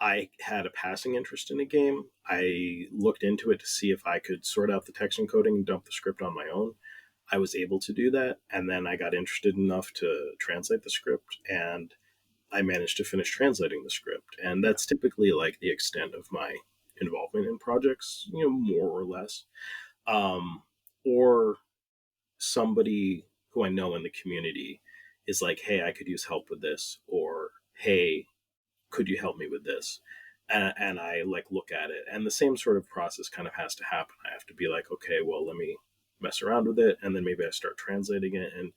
I had a passing interest in a game, I looked into it to see if I could sort out the text encoding and dump the script on my own. I was able to do that, and then I got interested enough to translate the script, and I managed to finish translating the script. And that's typically like the extent of my involvement in projects, more or less. Or somebody who I know in the community is like, hey, I could use help with this, or hey, could you help me with this? And I like look at it, and the same sort of process kind of has to happen. I have to be like, okay, well, let me mess around with it, and then maybe I start translating it. And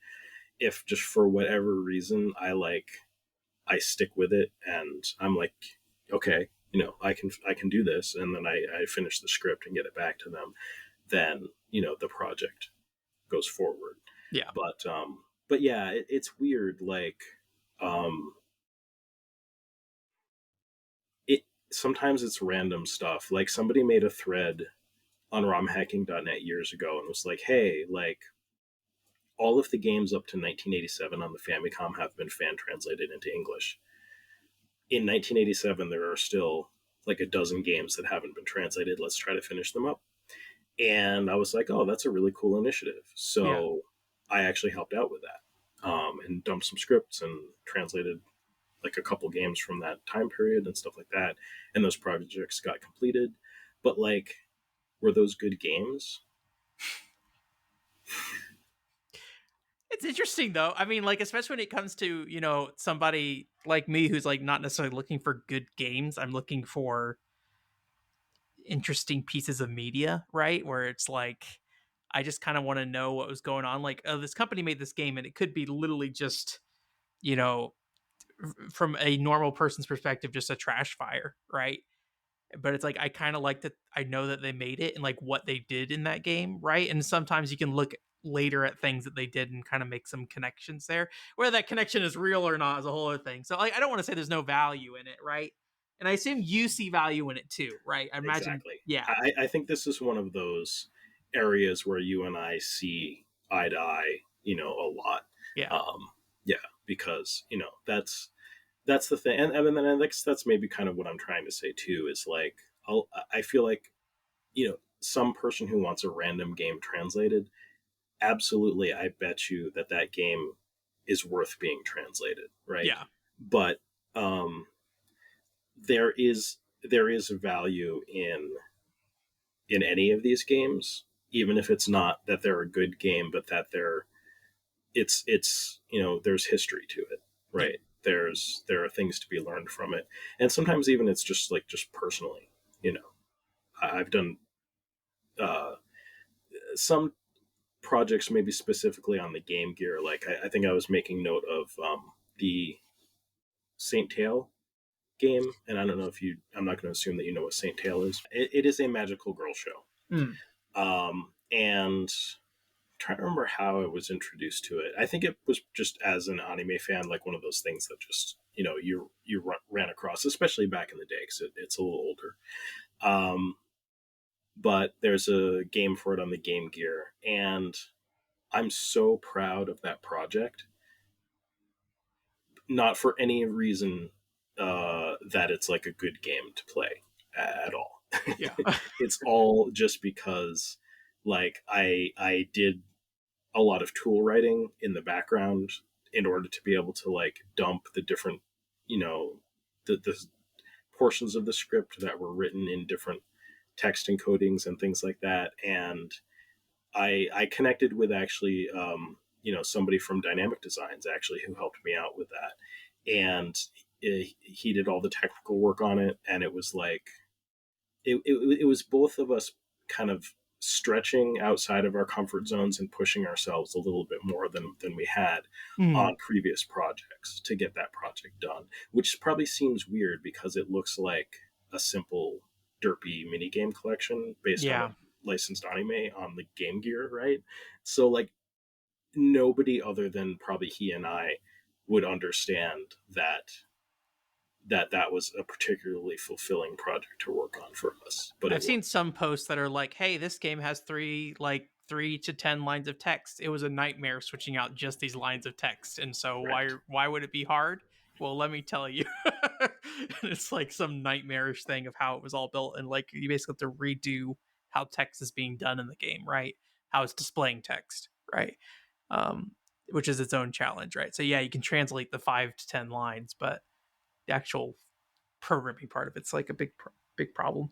if just for whatever reason I stick with it, and I'm like, okay, I can do this, and then I finish the script and get it back to them, then the project goes forward. Yeah. But yeah, it's weird. Like, sometimes it's random stuff. Like, somebody made a thread on romhacking.net years ago and was like, hey, like, all of the games up to 1987 on the Famicom have been fan translated into English. In 1987, there are still like a dozen games that haven't been translated. Let's try to finish them up. And I was like, oh, that's a really cool initiative. So I actually helped out with that, and dumped some scripts and translated like a couple games from that time period and stuff like that. And those projects got completed. But like, were those good games? It's interesting though. I mean, like, especially when it comes to, somebody like me who's like not necessarily looking for good games. I'm looking for interesting pieces of media, right? Where it's like I just kind of want to know what was going on. Like, oh, this company made this game and it could be literally just, you know, from a normal person's perspective, just a trash fire, right? But it's like I kind of like that I know that they made it and like what they did in that game, right? And sometimes you can look later at things that they did and kind of make some connections there. Whether that connection is real or not is a whole other thing. So like I don't want to say there's no value in it, right? And I assume you see value in it too, right? I imagine, Exactly. yeah, I think this is one of those areas where you and I see eye to eye, a lot. yeah, Yeah, because that's the thing, and then that's maybe kind of what I'm trying to say too. Is like I feel like some person who wants a random game translated, absolutely, I bet you that game is worth being translated, right? yeah, But um, there is value in any of these games, even if it's not that they're a good game, but that it's there's history to it, yeah. right? There are things to be learned from it, and sometimes even it's just personally, you know. I've done uh, some projects maybe specifically on the Game Gear. Like I think I was making note of the Saint Tail game, and I don't know if you. I'm not going to assume that you know what Saint Tail is. It is a magical girl show, Mm. and I'm trying to remember how I was introduced to it. I think it was just as an anime fan, like one of those things that just you ran across, especially back in the day, because it's a little older. Um, but there's a game for it on the Game Gear, and I'm so proud of that project. Not for any reason that it's like a good game to play at all. Yeah. It's all just because like I did a lot of tool writing in the background in order to be able to like dump the different, you know, the portions of the script that were written in different text encodings and things like that. And I connected with actually, somebody from Dynamic Designs actually who helped me out with that. And he did all the technical work on it. And it was like, it was both of us kind of stretching outside of our comfort zones and pushing ourselves a little bit more than we had Mm. on previous projects to get that project done, which probably seems weird because it looks like a simple derpy minigame collection based on a Yeah. licensed anime on the Game Gear, right? So like nobody other than probably he and I would understand that was a particularly fulfilling project to work on for us, but it I've was. seen some posts that are like, "Hey, this game has 3 to 10 lines of text. It was a nightmare switching out just these lines of text, and so why Right. why would it be hard? Well, let me tell you." And it's like some nightmarish thing of how it was all built, and like you basically have to redo how text is being done in the game, right? How it's displaying text, right? Um, which is its own challenge, right? So yeah, you can translate the 5 to 10 lines, but the actual programming part of it's like a big problem.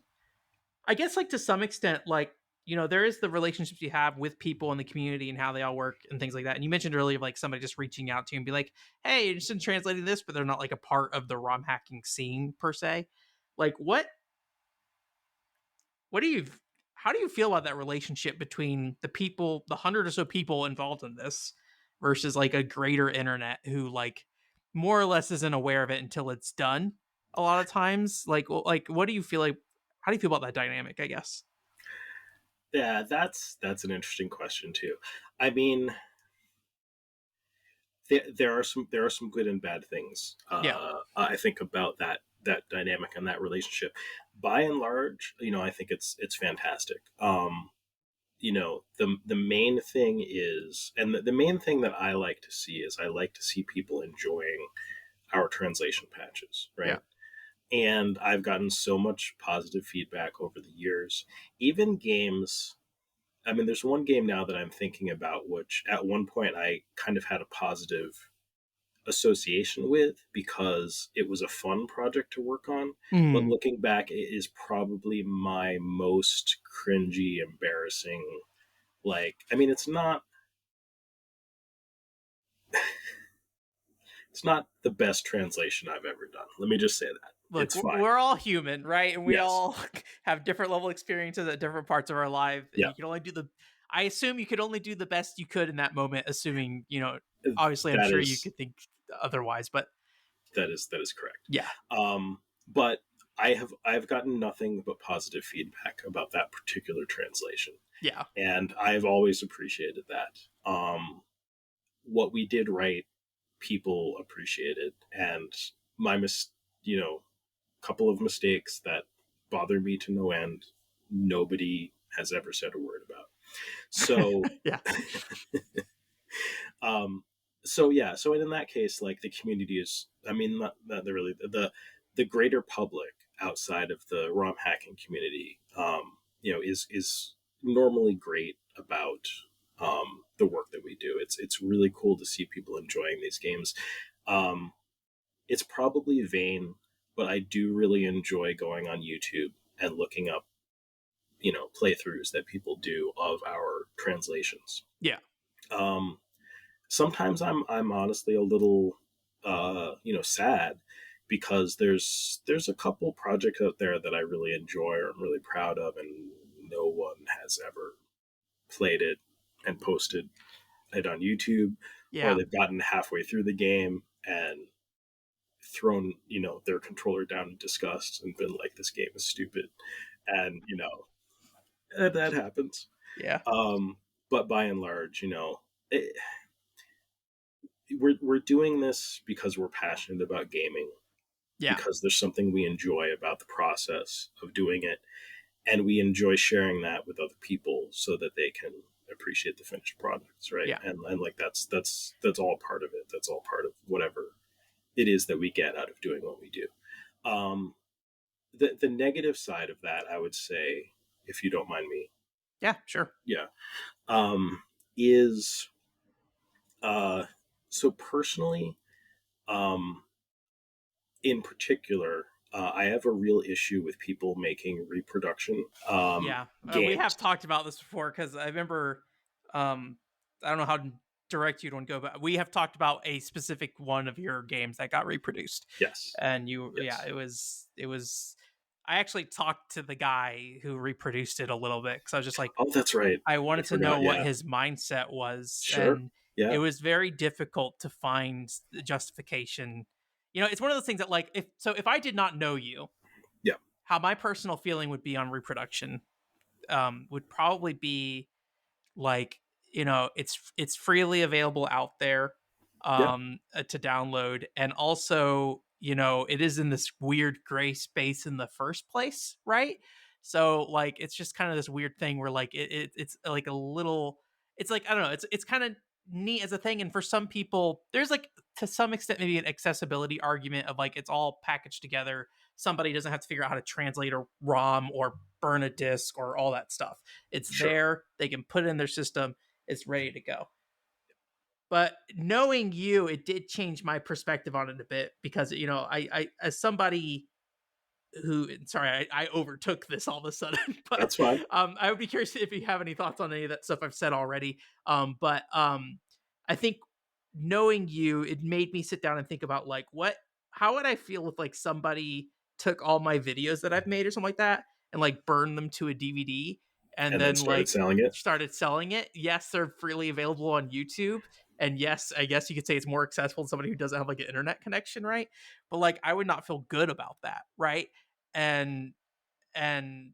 I guess like to some extent, like there is the relationships you have with people in the community and how they all work and things like that. And you mentioned earlier like somebody just reaching out to you and be like, "Hey, interested in translating this," but they're not like a part of the ROM hacking scene per se. Like what do you how do you feel about that relationship between the people, the hundred or so people involved in this, versus like a greater internet who like more or less isn't aware of it until it's done? A lot of times, like what do you feel like? How do you feel about that dynamic? I guess. Yeah, that's an interesting question too. I mean, there are some good and bad things. Yeah. I think about that dynamic and that relationship. By and large, I think it's fantastic. The main thing is, and the main thing that I like to see is I like to see people enjoying our translation patches, Yeah. right? And I've gotten so much positive feedback over the years. Even games I mean, there's one game now that I'm thinking about, which at one point I kind of had a positive association with because it was a fun project to work on. But Mm. looking back, it is probably my most cringy, embarrassing. Like, I mean, it's not the best translation I've ever done. Let me just say that. Look, It's fine. we're all human, right? And we Yes. all have different level experiences at different parts of our life. And Yeah. you can only do the, I assume you could only do the best you could in that moment, assuming, Uh, obviously I'm That sure you is could think otherwise, but that is correct. yeah, But I've gotten nothing but positive feedback about that particular translation, yeah, and I've always appreciated that. What we did right, people appreciated, and my couple of mistakes that bother me to no end, nobody has ever said a word about. So, yeah, um, so yeah, so in that case, like the community is, I mean, not really the greater public outside of the ROM hacking community, is normally great about the work that we do. It's really cool to see people enjoying these games. Um, it's probably vain, but I do really enjoy going on YouTube and looking up, playthroughs that people do of our translations. yeah, Um, Sometimes I'm honestly a little sad because there's a couple projects out there that I really enjoy or I'm really proud of, and no one has ever played it and posted it on YouTube, or yeah. they've gotten halfway through the game and thrown their controller down in disgust and been like, this game is stupid. And that happens. Yeah. But by and large, we're doing this because we're passionate about gaming, Yeah. because there's something we enjoy about the process of doing it, and we enjoy sharing that with other people so that they can appreciate the finished products, right? Yeah. And like that's all part of it. That's all part of whatever it is that we get out of doing what we do. um the negative side of that, I would say, if you don't mind me, Yeah. Sure. yeah, is so personally, um in particular, I have a real issue with people making reproduction Yeah. We games. have talked about this before because I remember, um, I don't know how direct you'd want to go, but we have talked about a specific one of your games that got reproduced. Yes, And yeah, yes. it was, I actually talked to the guy who reproduced it a little bit because I was just like, Oh, that's right. I I wanted to know forgot. what Yeah, his mindset was. sure. And it Yeah, was very difficult to find the justification. It's one of those things that, like, if I did not know you, yeah, how my personal feeling would be on reproduction, would probably be like, it's freely available out there, yeah, to download, and also, it is in this weird gray space in the first place, right? So like it's just kind of this weird thing where like it's like a little, it's like, I don't know, it's kind of neat as a thing, and for some people there's like, to some extent, maybe an accessibility argument of like it's all packaged together. Somebody doesn't have to figure out how to translate a ROM or burn a disk or all that stuff. It's sure. there. They can put it in their system. It's ready to go. But knowing you, it did change my perspective on it a bit because, I as somebody who, sorry, I overtook this all of a sudden, but That's fine. I would be curious if you have any thoughts on any of that stuff I've said already. But I think knowing you, it made me sit down and think about like, how would I feel if like somebody took all my videos that I've made or something like that and like burned them to a DVD and And then then started like selling it. started selling it. Yes, they're freely available on YouTube. And yes, I guess you could say it's more accessible to somebody who doesn't have like an internet connection, right? But like I would not feel good about that, right? And and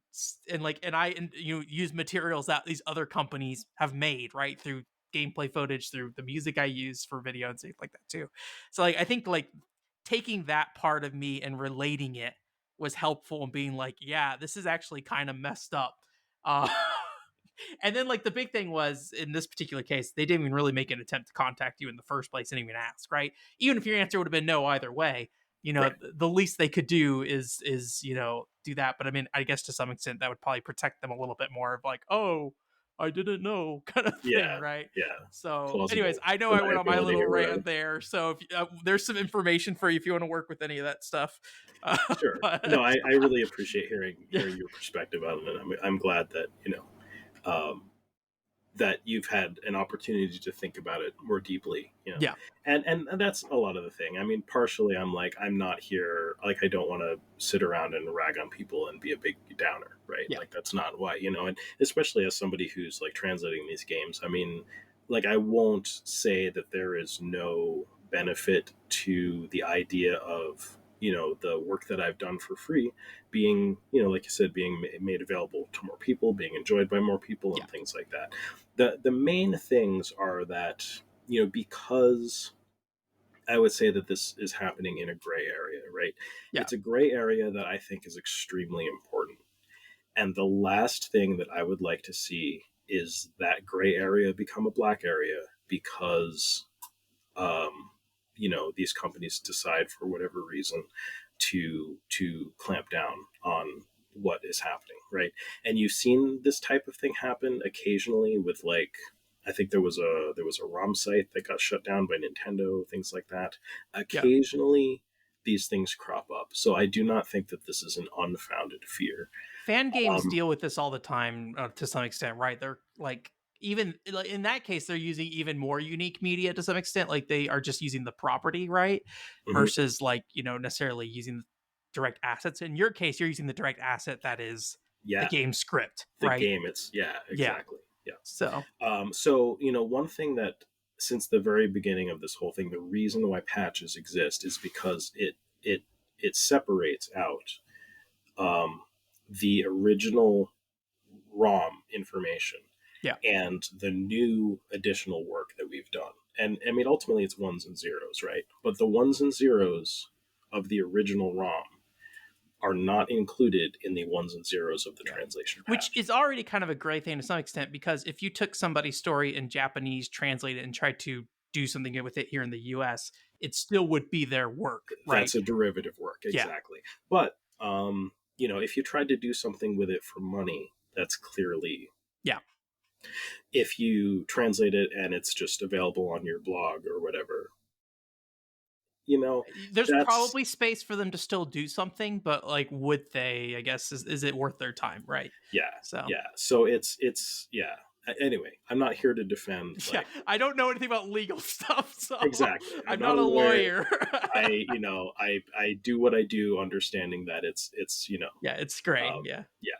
I, and you use materials that these other companies have made, right, through gameplay footage, through the music I use for video and stuff like that too. So like I think like taking that part of me and relating it was helpful in being like, yeah, this is actually kind of messed up. uh and then like the big thing was, in this particular case, they didn't even really make an attempt to contact you in the first place and even ask, right? Even if your answer would have been no either way, Right. the least they could do is do that. But I mean, I guess to some extent that would probably protect them a little bit more of like, oh, I didn't know kind of thing, Yeah, right? yeah, So, anyways, plausible I know I went on my deniability little or whatever. rant there. So, if there's some information for you if you want to work with any of that stuff. Uh, Sure. No, but I really appreciate hearing yeah, your perspective on it, and I'm glad that um, that you've had an opportunity to think about it more deeply, yeah, and that's a lot of the thing. I mean, partially, I'm not here, like, I don't want to sit around and rag on people and be a big downer, right? yeah, Like, that's not why, and especially as somebody who's like translating these games. I mean, like, I won't say that there is no benefit to the idea of the work that I've done for free being, like you said, being made available to more people, being enjoyed by more people, yeah, and things like that. The main things are that, because I would say that this is happening in a gray area, right? yeah, It's a gray area that I think is extremely important. And the last thing that I would like to see is that gray area become a black area because, um, these companies decide for whatever reason to clamp down on what is happening, right? And you've seen this type of thing happen occasionally with, like, I think there was a ROM site that got shut down by Nintendo, things like that. yeah. Occasionally these things crop up. So I do not think that this is an unfounded fear. Fan games Um, deal with this all the time to some extent, right? They're like, even like in that case, they're using even more unique media to some extent. Like they are just using the property, right? mhm. Versus like, necessarily using direct assets. In your case, you're using the direct asset that is the Yeah, game script, the right? game, it's, yeah, Yeah. exactly. Yeah. So, So, one thing that, since the very beginning of this whole thing, the reason why patches exist is because it separates out um, the original ROM information yeah. and the new additional work that we've done. And I mean, ultimately, it's ones and zeros, right? But the ones and zeros of the original ROM are not included in the ones and zeros of the Yeah. translation Which patch. is already kind of a gray thing to some extent, because if you took somebody's story in Japanese, translate it, and tried to do something with it here in the US, it still would be their work, right? That's a derivative work, Yeah. exactly. But if you tried to do something with it for money, that's clearly, Yeah. if you translate it and it's just available on your blog or whatever, you know, There's that's probably space for them to still do something, but like, would they? I guess is it worth their time, right? yeah, So, yeah. So it's yeah. Anyway, I'm not here to defend, yeah, like, I don't know anything about legal stuff, so exactly. I'm I'm not not a aware. lawyer. I do what I do, understanding that it's Yeah, it's gray. um, Yeah. yeah.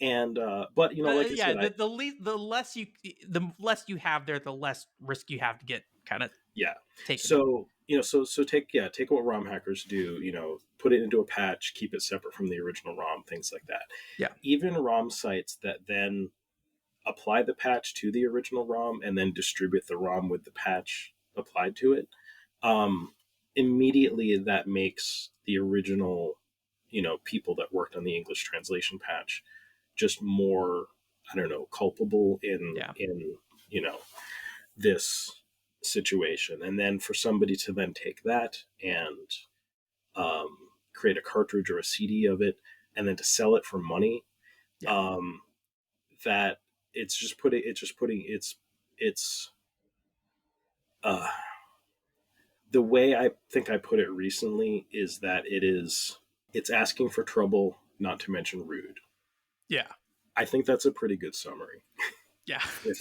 And but like I Yeah, said, the less you have there, the less risk you have to get kind of yeah. taken. So take what ROM hackers do, put it into a patch, keep it separate from the original ROM, things like that. Yeah. Even ROM sites that then apply the patch to the original ROM and then distribute the ROM with the patch applied to it, um, immediately that makes the original, people that worked on the English translation patch just more, I don't know, culpable in Yeah. you know this situation. And then for somebody to then take that and um, create a cartridge or a CD of it, and then to sell it for money, Yeah. um, that it's uh, the way I think I put it recently is that it's asking for trouble, not to mention rude. Yeah. I think that's a pretty good summary. Yeah. If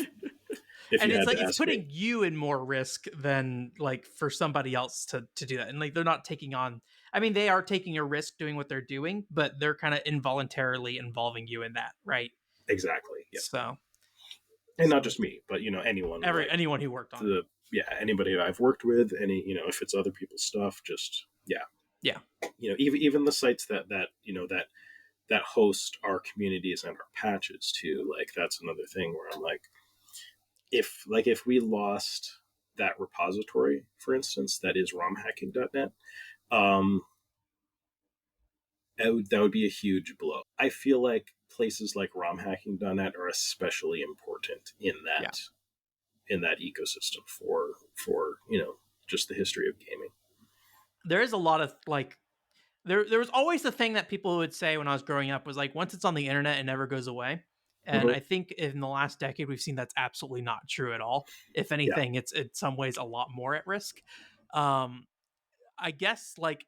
if And you it's had like to it's ask me, putting you in more risk than like for somebody else to do that. And like they're not taking on, I mean, they are taking a risk doing what they're doing, but they're kind of involuntarily involving you in that, right? exactly, yeah, So, and not just me, but anyone, like, anyone who worked on it. the yeah, anybody I've worked with, if it's other people's stuff, just yeah, Yeah. even the sites that host our communities and our patches too. Like, that's another thing where I'm like, if we lost that repository, for instance, that is romhacking.net, um, that would be a huge blow. I feel like places like romhacking.net are especially important in Yeah. that ecosystem for just the history of gaming. There is a lot of like there was always the thing that people would say when I was growing up was like once it's on the internet it never goes away. And I think in the last decade, we've seen that's absolutely not true at all. If Yeah. anything, it's in some ways a lot more at risk. Um, I guess like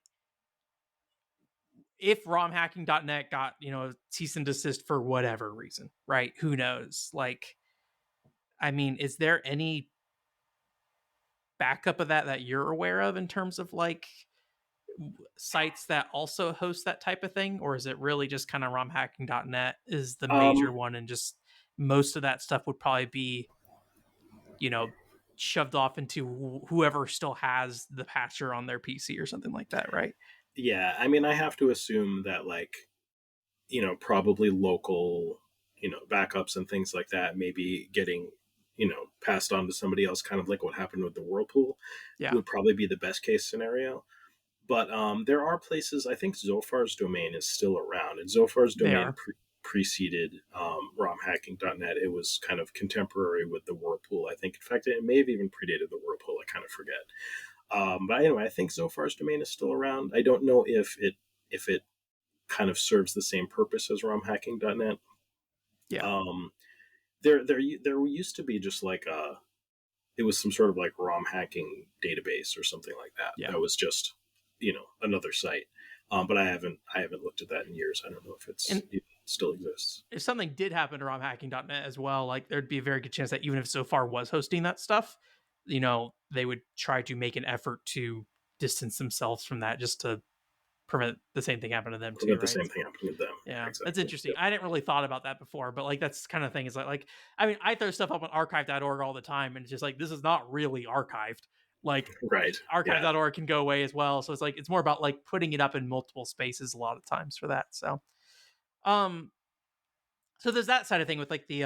if romhacking.net got, cease and desist for whatever reason, right? Who knows? Like, I mean, is there any backup of that you're aware of in terms of like sites that also host that type of thing? Or is it really just kind of romhacking.net is the major Um, one and just most of that stuff would probably be, you know, shoved off into whoever still has the patcher on their PC or something like that, right? yeah, I mean, I have to assume that like, probably local, backups and things like that, maybe getting, passed on to somebody else, kind of like what happened with the Whirlpool, Yeah, would probably be the best case scenario. But there are places. I think Zophar's domain is still around, and Zophar's they domain are. preceded romhacking.net. It was kind of contemporary with the Whirlpool. I think, in fact, it may have even predated the Whirlpool. I kind of forget. But anyway, I think Zophar's domain is still around. I don't know if it kind of serves the same purpose as romhacking.net. Yeah, Um, there used to be just like it was some sort of like ROM hacking database or something like that. yeah. That was just another site. But I haven't looked at that in years. I don't know if And it still exists. if something did happen to romhacking.net as well, like there'd be a very good chance that even if Zofar was hosting that stuff, they would try to make an effort to distance themselves from that just to prevent the same thing happening to them too, Prevent the right? same thing happening with them. Yeah, that's Exactly. interesting. Yep. I didn't really thought about that before, but like that's kind of thing is like I mean, I throw stuff up on archive.org all the time, and it's just like this is not really archived. Like Right. Yeah. archive.org can go away as well, so it's like it's more about like putting it up in multiple spaces a lot of times for that. Um, so there's that side of thing with like the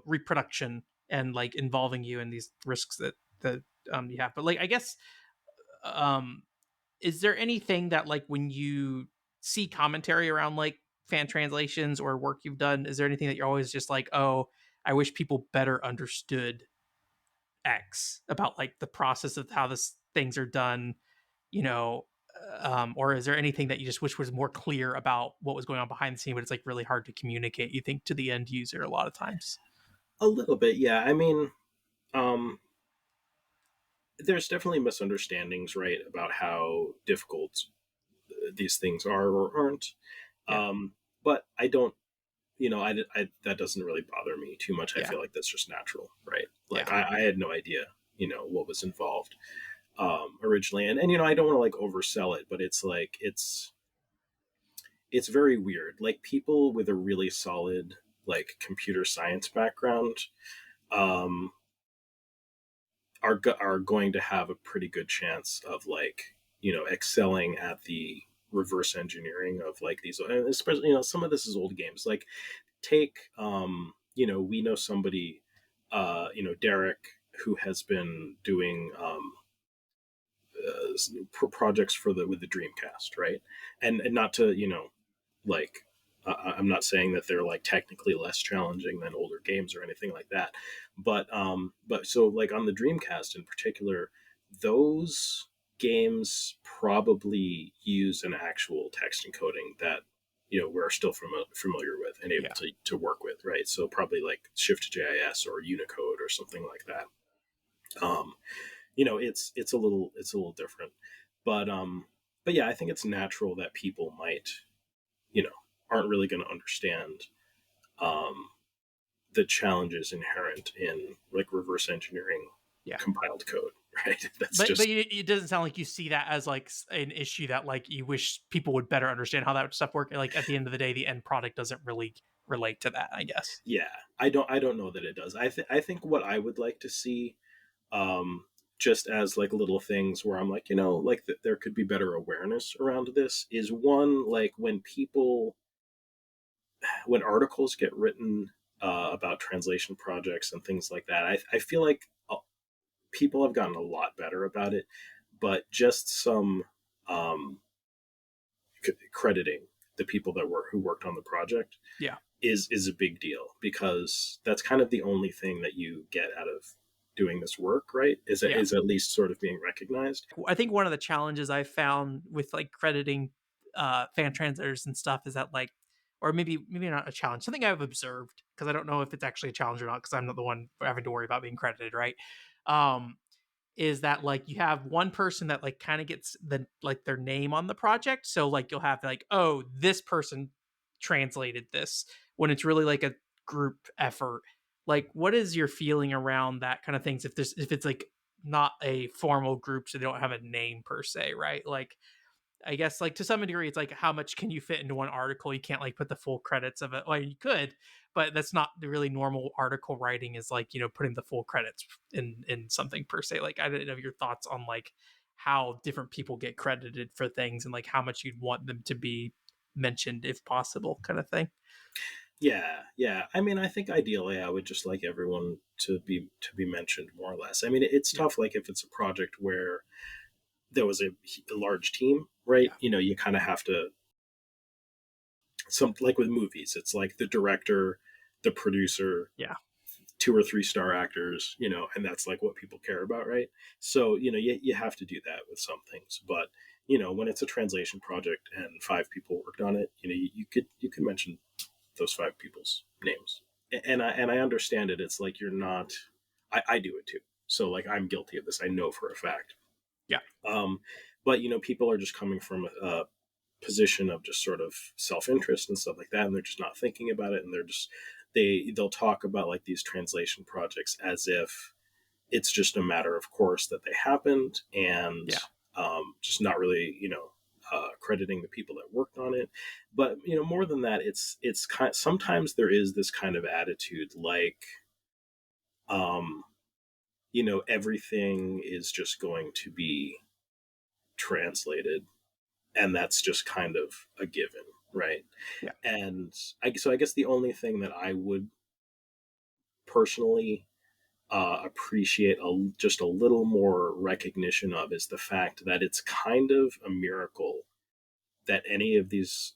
reproduction and like involving you in these risks that you have. But like I guess um is there anything that like when you see commentary around like fan translations or work you've done, is there anything that you're always just like, oh, I wish people better understood X about like the process of how this things are done, you know, or is there anything that you just wish was more clear about what was going on behind the scene, but it's like really hard to communicate, you think, to the end user a lot of times? A little bit. Yeah. I mean, um, there's definitely misunderstandings, right, about how difficult these things are or aren't. Yeah. But I don't, that doesn't really bother me too much. I Yeah. feel like that's just natural, right? Like Yeah. I had no idea, what was involved originally, and I don't want to like oversell it, but it's like it's very weird. Like people with a really solid like computer science background um, are going to have a pretty good chance of like excelling at the reverse engineering of like these, and especially some of this is old games. Like take we know somebody Derek, who has been doing projects for the with the Dreamcast, right? And not to like I'm not saying that they're like technically less challenging than older games or anything like that, but so like on the Dreamcast in particular, those games probably use an actual text encoding that we're still familiar with and able Yeah. to work with, right? So probably like Shift.js or Unicode or something like that. Um, it's a little different, but yeah, I think it's natural that people might you know aren't really going to understand um, the challenges inherent in like reverse engineering Yeah. compiled code, right? That's But just it doesn't sound like you see that as like an issue that like you wish people would better understand how that stuff works. Like at the end of the day, the end product doesn't really relate to that, I guess. yeah. I don't know that it does. I think what I would like to see, um, just as like little things where I'm like like there could be better awareness around this, is one, like when articles get written about translation projects and things like that, I feel like people have gotten a lot better about it, but just some um, crediting the people who worked on the project Yeah. is a big deal, because that's kind of the only thing that you get out of doing this work, right? Yeah. Is at least sort of being recognized. I think one of the challenges I found with like crediting fan translators and stuff is that like or maybe not a challenge, something I've observed, because I don't know if it's actually a challenge or not, because I'm not the one having to worry about being credited, right? Um, is that like you have one person that like kind of gets the like their name on the project. So like you'll have like, oh, this person translated this, when it's really like a group effort. Like, what is your feeling around that kind of things? If it's like not a formal group, so they don't have a name per se, right? Like, I guess like to some degree, it's like how much can you fit into one article? You can't like put the full credits of it. Well, you could, but that's not the really normal article writing. Is like, putting the full credits in something per se. Like, I don't know your thoughts on like how different people get credited for things and like how much you'd want them to be mentioned if possible, kind of thing. Yeah, yeah. I mean, I think ideally I would just like everyone to be mentioned more or less. I mean, it's Yeah, tough like if it's a project where there was a large team, right? yeah, You kind of have to some like with movies, it's like the director, the producer, yeah, 2 or 3 star actors, and that's like what people care about, right? So, you have to do that with some things, but when it's a translation project and 5 people worked on it, you could mention those 5 people's names. And I understand it. It's like you're not. I do it too. So like I'm guilty of this. I know for a fact. yeah, Um, but people are just coming from a position of just sort of self interest and stuff like that, and they're just not thinking about it, and they'll talk about like these translation projects as if it's just a matter of course that they happened, and yeah, just not really crediting the people that worked on it. But more than that, it's kind sometimes there is this kind of attitude like um everything is just going to be translated, and that's just kind of a given, right? yeah, And so I guess the only thing that I would personally appreciate just a little more recognition of is the fact that it's kind of a miracle that any of these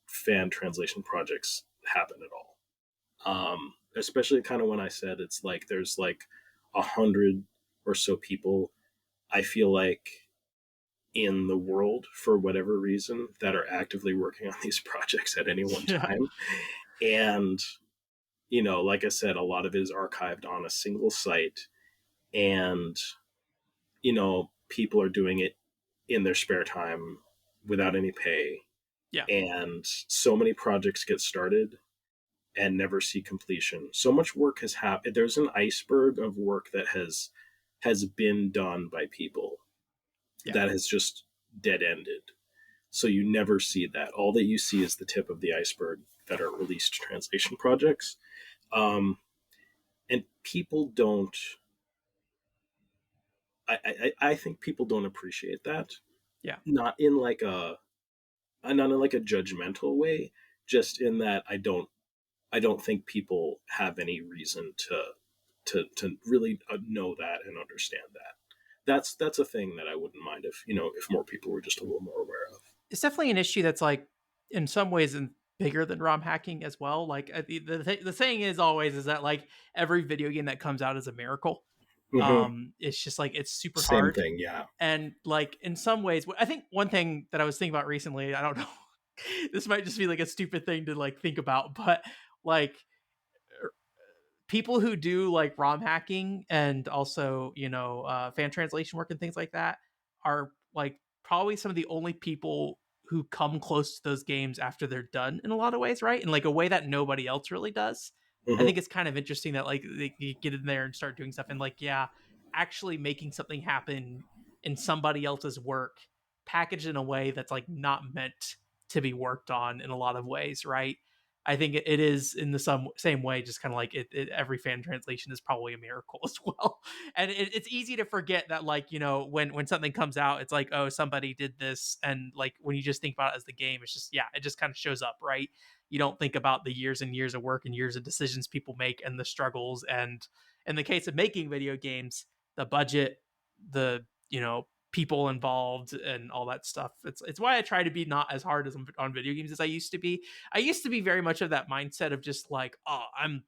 fan translation projects happen at all. Especially kind of when I said it's like there's like 100 or so people, I feel like, in the world for whatever reason that are actively working on these projects at any one yeah, time. And, like I said, a lot of it is archived on a single site. And, people are doing it in their spare time without any pay. yeah, And so many projects get started and never see completion. So much work has happened. There's an iceberg of work that has been done by people yeah. that has just dead ended. So you never see that. All that you see is the tip of the iceberg that are released translation projects. Um, and people don't. I think people don't appreciate that. Yeah. Not in like a judgmental way. Just in that I don't think people have any reason to really know that and understand that. That's a thing that I wouldn't mind if more people were just a little more aware of. It's definitely an issue that's like in some ways bigger than ROM hacking as well. Like the saying is always is that like every video game that comes out is a miracle. Hmm. It's just like it's super Same hard, thing, yeah. and like in some ways, I think one thing that I was thinking about recently, I don't know, this might just be like a stupid thing to like think about, but like people who do like ROM hacking and also fan translation work and things like that are like probably some of the only people who come close to those games after they're done in a lot of ways, right? In like a way that nobody else really does. I Hmm. think it's kind of interesting that like they get in there and start doing stuff and like yeah, actually making something happen in somebody else's work packaged in a way that's like not meant to be worked on in a lot of ways, right? I think it is in the same way, just kind of like every fan translation is probably a miracle as well. And it's easy to forget that, like, when something comes out, it's like, oh, somebody did this. And like, when you just think about it as the game, it's just, yeah, it just kind of shows up, right? You don't think about the years and years of work and years of decisions people make and the struggles. And in the case of making video games, the budget, the, people involved and all that stuff. It's why I try to be not as hard as on video games as I used to be. I used to be very much of that mindset of just like, oh, I'm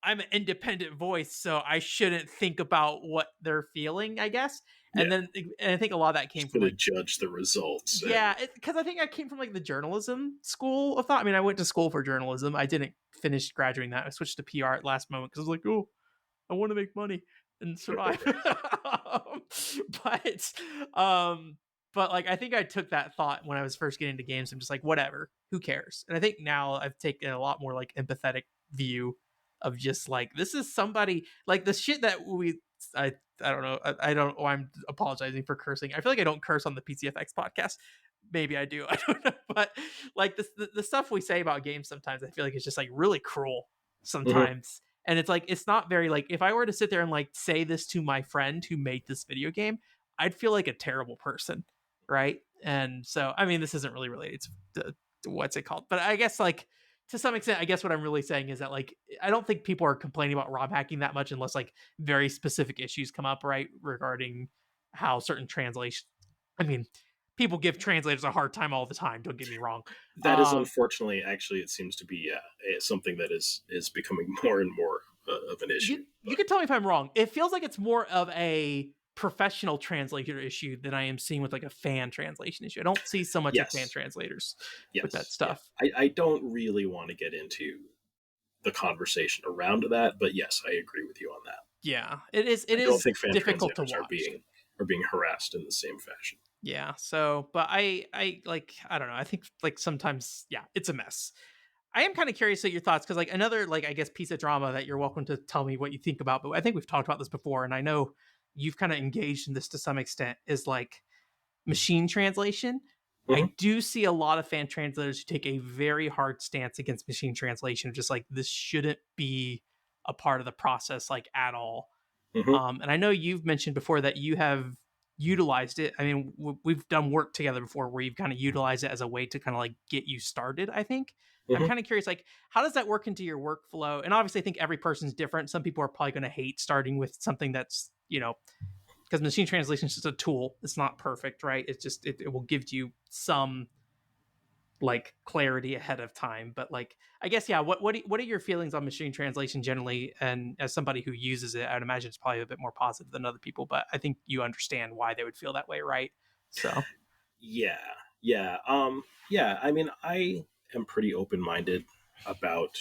an independent voice, so I shouldn't think about what they're feeling, I guess. And Yeah. then and I think a lot of that came Just from gonna like, judge the results. yeah, because I think I came from like the journalism school of thought. I mean, I went to school for journalism. I didn't finish graduating that. I switched to PR at last moment because I was like, oh, I want to make money and survive. but um but like I think I took that thought when I was first getting into games. I'm just like, whatever, who cares? And I think now I've taken a lot more like empathetic view of just like, this is somebody like the shit that I don't know. I don't. Oh, I'm apologizing for cursing. I feel like I don't curse on the PCFX podcast. Maybe I do. I don't know. But like the stuff we say about games sometimes, I feel like it's just like really cruel Mhm. sometimes. And it's like, it's not very like, if I were to sit there and like say this to my friend who made this video game, I'd feel like a terrible person. Right. And so, I mean, this isn't really related to what's it called, but I guess like to some extent, I guess what I'm really saying is that like, I don't think people are complaining about ROM hacking that much unless like very specific issues come up, right? Regarding how certain translation, I mean, people give translators a hard time all the time. Don't get me wrong. That is unfortunately, actually, it seems to be something that is becoming more and more of an issue. You can tell me if I'm wrong. It feels like it's more of a professional translator issue than I am seeing with like a fan translation issue. I don't see so much of fan Yes, translators with that yes, yeah. stuff. I don't really want to get into the conversation around that, but yes, I agree with you on that. Yeah, it is. It I don't is think fan difficult to translators watch. are being harassed in the same fashion. Yeah. So, but I like, I don't know. I think like sometimes, yeah, it's a mess. I am kind of curious at your thoughts because like another like I guess piece of drama that you're welcome to tell me what you think about, but I think we've talked about this before, and I know you've kind of engaged in this to some extent, is like machine translation. Hmm. I do see a lot of fan translators who take a very hard stance against machine translation, just like this shouldn't be a part of the process like at all. Hmm. And I know you've mentioned before that you have utilized it. I mean, we've done work together before where you've kind of utilized it as a way to kind of like get you started, I think. I'm Hmm. kind of curious, like, how does that work into your workflow? And obviously, I think every person's different. Some people are probably going to hate starting with something that's, because machine translation is just a tool. It's not perfect, right? It's just, it will give you some like clarity ahead of time. But like, I guess, yeah, what are your feelings on machine translation generally? And as somebody who uses it, I'd imagine it's probably a bit more positive than other people, but I think you understand why they would feel that way, right? So Yeah, yeah, yeah. I mean, I am pretty open minded about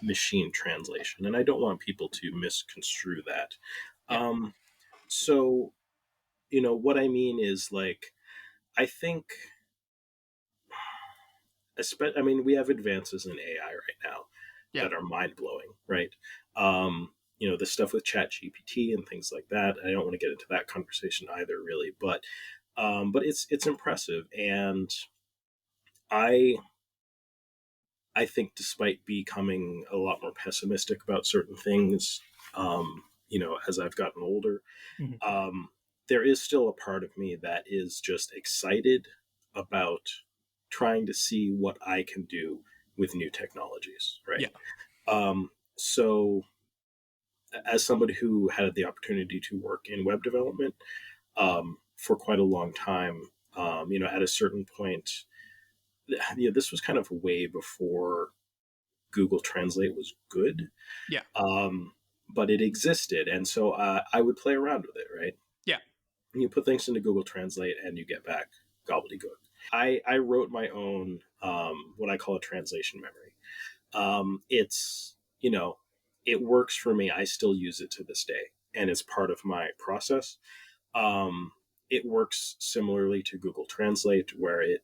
machine translation, and I don't want people to misconstrue that. yeah, Um, so, what I mean is like, I think, I mean, we have advances in AI right now yeah. that are mind blowing, right? The stuff with Chat GPT and things like that. I don't want to get into that conversation either, really, but it's impressive, and I I think despite becoming a lot more pessimistic about certain things, as I've gotten older, Mhm. um, there is still a part of me that is just excited about trying to see what I can do with new technologies, right? Yeah, So, as somebody who had the opportunity to work in web development for quite a long time, at a certain point, this was kind of way before Google Translate was good, yeah, um, but it existed, and so I would play around with it. Right, yeah, you put things into Google Translate, and you get back gobbledygook. I wrote my own what I call a translation memory. It's it works for me. I still use it to this day, and it's part of my process. It works similarly to Google Translate, where it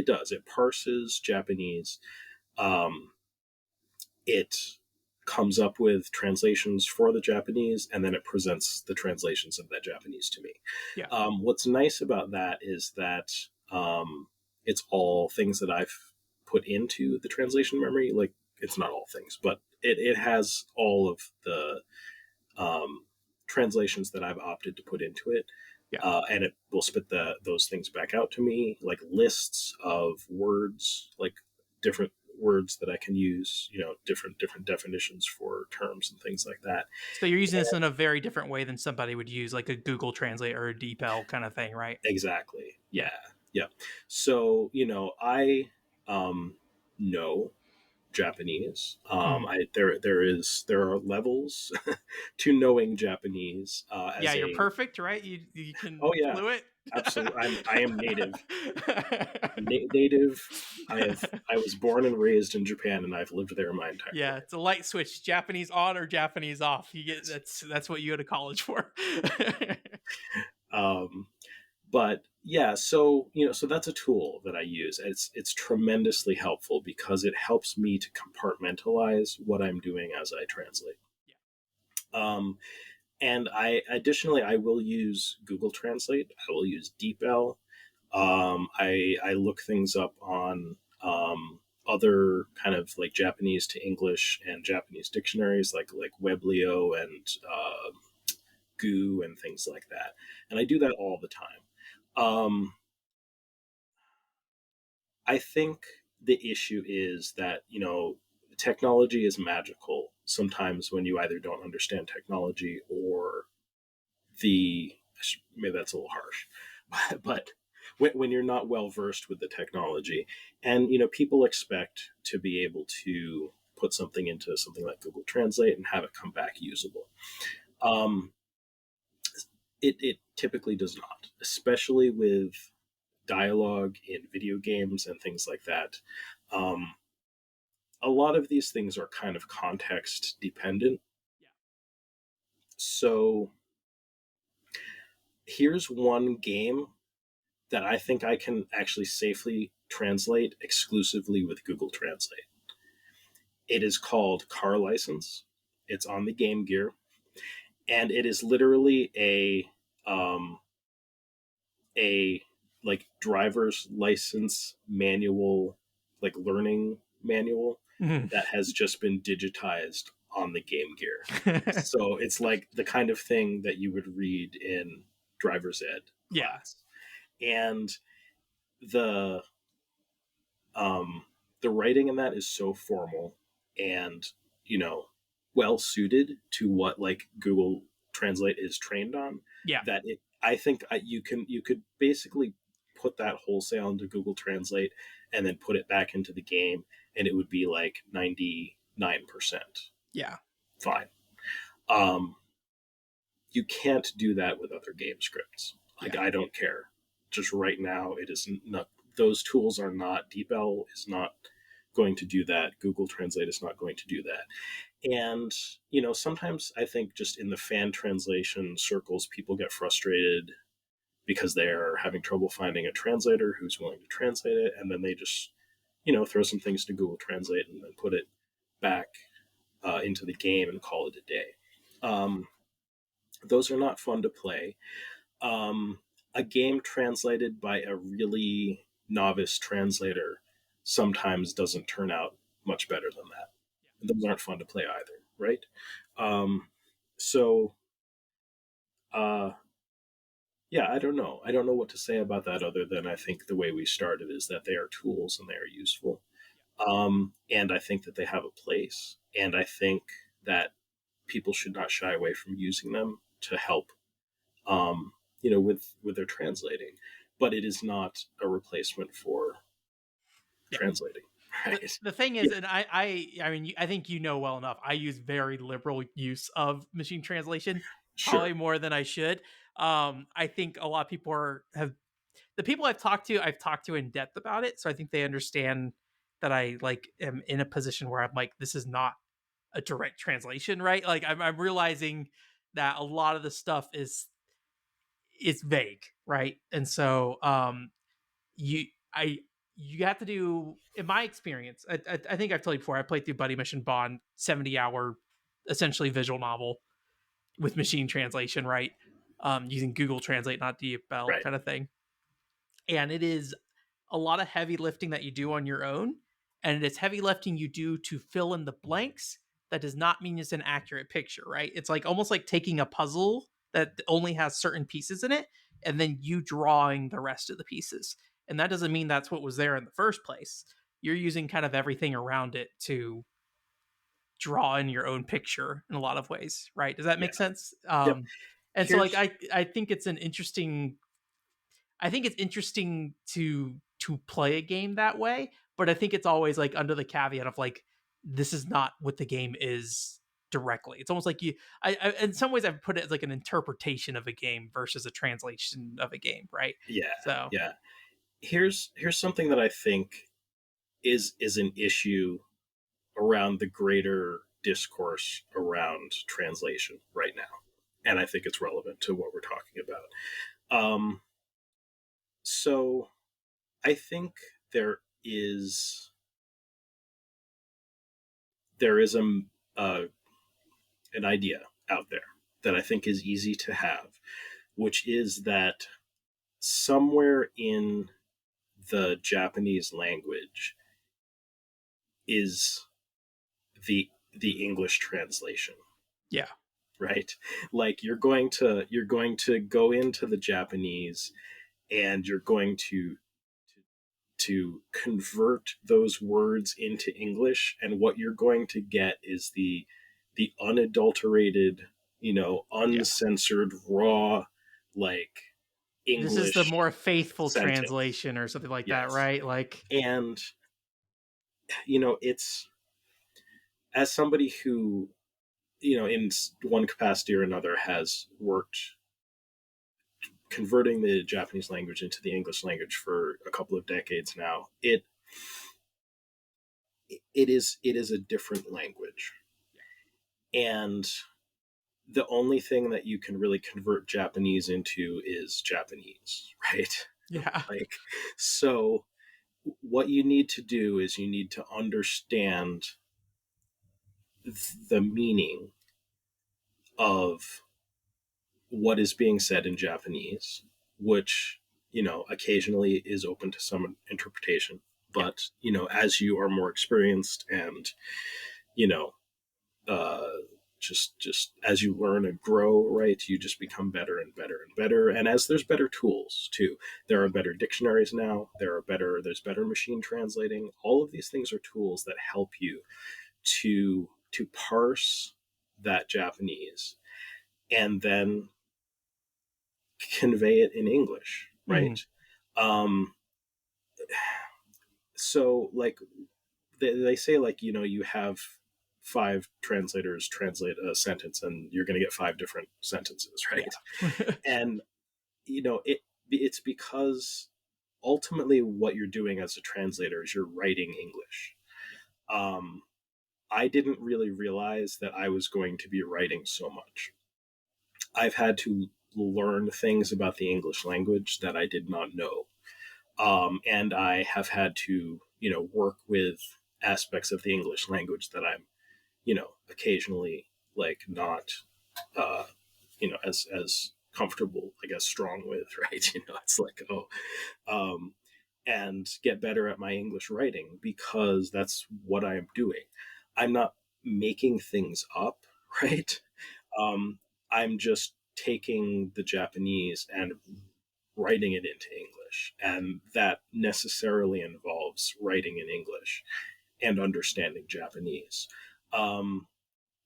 does. It parses Japanese. Um, it comes up with translations for the Japanese, and then it presents the translations of that Japanese to me. yeah. What's nice about that is that it's all things that I've put into the translation memory. Like, it's not all things, but it has all of the translations that I've opted to put into it. Yeah. And it will spit those things back out to me, like lists of words, like different words that I can use, different definitions for terms and things like that. So you're using this in a very different way than somebody would use like a Google Translate or a DeepL kind of thing, right? Exactly. Yeah. Yeah. Yeah. So, I know Japanese. Mm. There are levels to knowing Japanese Yeah, as you're a. perfect, right? You can Oh yeah, fluent. absolutely. I am native. Native. I was born and raised in Japan, and I've lived there my entire Yeah, life. it's a light switch, Japanese on or Japanese off. You get that's what you go to college for. Um, but yeah, so so that's a tool that I use. It's tremendously helpful because it helps me to compartmentalize what I'm doing as I translate. Yeah. Um, and I will use Google Translate. I will use DeepL. I look things up on other kind of like Japanese to English and Japanese dictionaries, like Weblio and Goo and things like that. And I do that all the time. Um, I think the issue is that technology is magical sometimes when you either don't understand technology or the maybe that's a little harsh, but when you're not well versed with the technology, and people expect to be able to put something into something like Google Translate and have it come back usable. Um, it typically does not, especially with dialogue in video games and things like that. Um, a lot of these things are kind of context dependent. Yeah. So here's one game that I think I can actually safely translate exclusively with Google Translate. It is called Car License. It's on the Game Gear, and it is literally a like driver's license manual, like learning manual Mhm. that has just been digitized on the Game Gear. So it's like the kind of thing that you would read in driver's ed Yeah. class. And the um the writing in that is so formal and you know well suited to what like Google Translate is trained on, Yeah. that I think you could basically put that wholesale into Google Translate and then put it back into the game, and it would be like 99% Yeah. fine. um you can't do that with other game scripts. Like, Yeah. I don't care. Just right now, it is not. Those tools are not. DeepL is not going to do that. Google Translate is not going to do that. And sometimes I think just in the fan translation circles, people get frustrated because they're having trouble finding a translator who's willing to translate it, and then they just throw some things to Google Translate and then put it back into the game and call it a day. Those are not fun to play. A game translated by a really novice translator sometimes doesn't turn out much better than that. And those aren't fun to play either, right? Um, so, uh, yeah, I don't know. I don't know what to say about that other than I think the way we started is that they are tools and they are useful. And I think that they have a place. And I think that people should not shy away from using them to help with their translating, but it is not a replacement for Yeah. translating, The, right? the thing is, Yeah, and I mean, I think you know well enough. I use very liberal use of machine translation, probably sure. more than I should. I think a lot of people have the people I've talked to in depth about it, so I think they understand that I like am in a position where I'm like, this is not a direct translation, right? Like I'm realizing that a lot of the stuff is vague, right? And so you I you have to do, in my experience, I think I've told you before, I played through Buddy Mission Bond, 70-hour essentially visual novel with machine translation, right? Using Google Translate, not DeepL Right. kind of thing. And it is a lot of heavy lifting that you do on your own, and it's heavy lifting you do to fill in the blanks. That does not mean it's an accurate picture, right? It's like almost like taking a puzzle that only has certain pieces in it and then you drawing the rest of the pieces. And that doesn't mean that's what was there in the first place. You're using kind of everything around it to draw in your own picture in a lot of ways, right? Does that Yeah. make sense? Yep. And so like Here's I think it's an interesting, I think it's interesting to play a game that way, but I think it's always like under the caveat of like this is not what the game is directly. It's almost like I in some ways I've put it as like an interpretation of a game versus a translation of a game, right? Yeah, So yeah. Here's something that I think is an issue around the greater discourse around translation right now, and I think it's relevant to what we're talking about. So I think there is there is uh, an idea out there that I think is easy to have, which is that somewhere in the Japanese language is the English translation, yeah, right? Like you're going to go into the Japanese and you're going to convert those words into English, and what you're going to get is the unadulterated, yeah. uncensored, raw, like This is the English more faithful sentence. translation or something like that, Yes. right? Like, And it's, as somebody who, in one capacity or another has worked converting the Japanese language into the English language for a couple of decades now, it is a different language. And the only thing that you can really convert Japanese into is Japanese, right? yeah, Like, so what you need to do is you need to understand the meaning of what is being said in Japanese, which, occasionally is open to some interpretation. yeah. But, as you are more experienced and, you know, uh, just as you learn and grow, right, you just become better and better and better. And as there's better tools too, there are better dictionaries now. There's better machine translating. All of these things are tools that help you to parse that Japanese and then convey it in English, Mhm. right? Um, so like they say, like, you have five translators translate a sentence and you're going to get five different sentences, right? Yeah. And it's because ultimately what you're doing as a translator is you're writing English. um, I didn't really realize that I was going to be writing so much. I've had to learn things about the English language that I did not know. And I have had to, work with aspects of the English language that I'm, occasionally like not, uh, as comfortable, I guess, strong with, right? It's like, um, and get better at my English writing because that's what I'm doing. I'm not making things up, right? Um, I'm just taking the Japanese and writing it into English. And that necessarily involves writing in English and understanding Japanese. Um,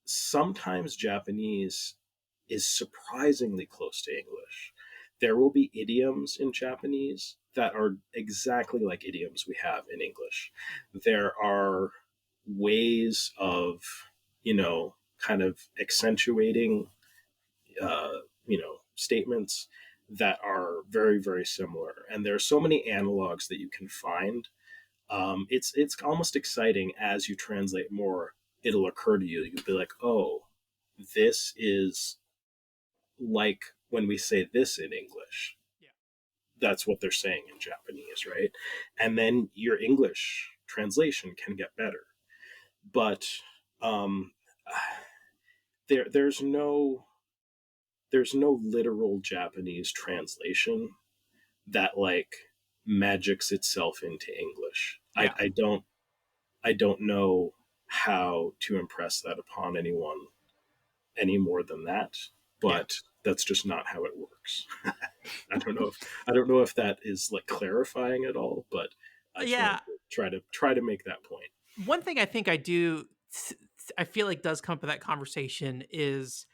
Sometimes Japanese is surprisingly close to English. There will be idioms in Japanese that are exactly like idioms we have in English. There are ways of, kind of accentuating, statements that are very, very similar. And there are so many analogs that you can find. It's almost exciting as you translate more. It'll occur to you. You'll be like, oh, this is like when we say this in English. Yeah. That's what they're saying in Japanese, right? And then your English translation can get better. But um, there's no literal Japanese translation that like magics itself into English. I, Yeah. I don't I don't know how to impress that upon anyone any more than that, Yeah. but that's just not how it works. I don't know if that is like clarifying at all, but I just wanted Yeah. to try to make that point. One thing I think I do, I feel like does come up with that conversation is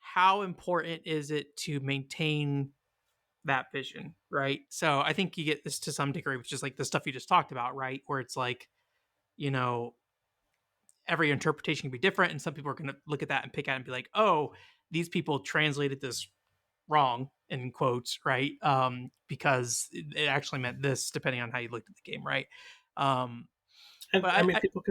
how important is it to maintain that vision, right? So I think you get this to some degree, which is like the stuff you just talked about, right? Where it's like, you know, every interpretation can be different, and some people are going to look at that and pick at it and be like, oh, these people translated this wrong in quotes, right? Because it actually meant this, depending on how you looked at the game, right? Um, And but I mean, people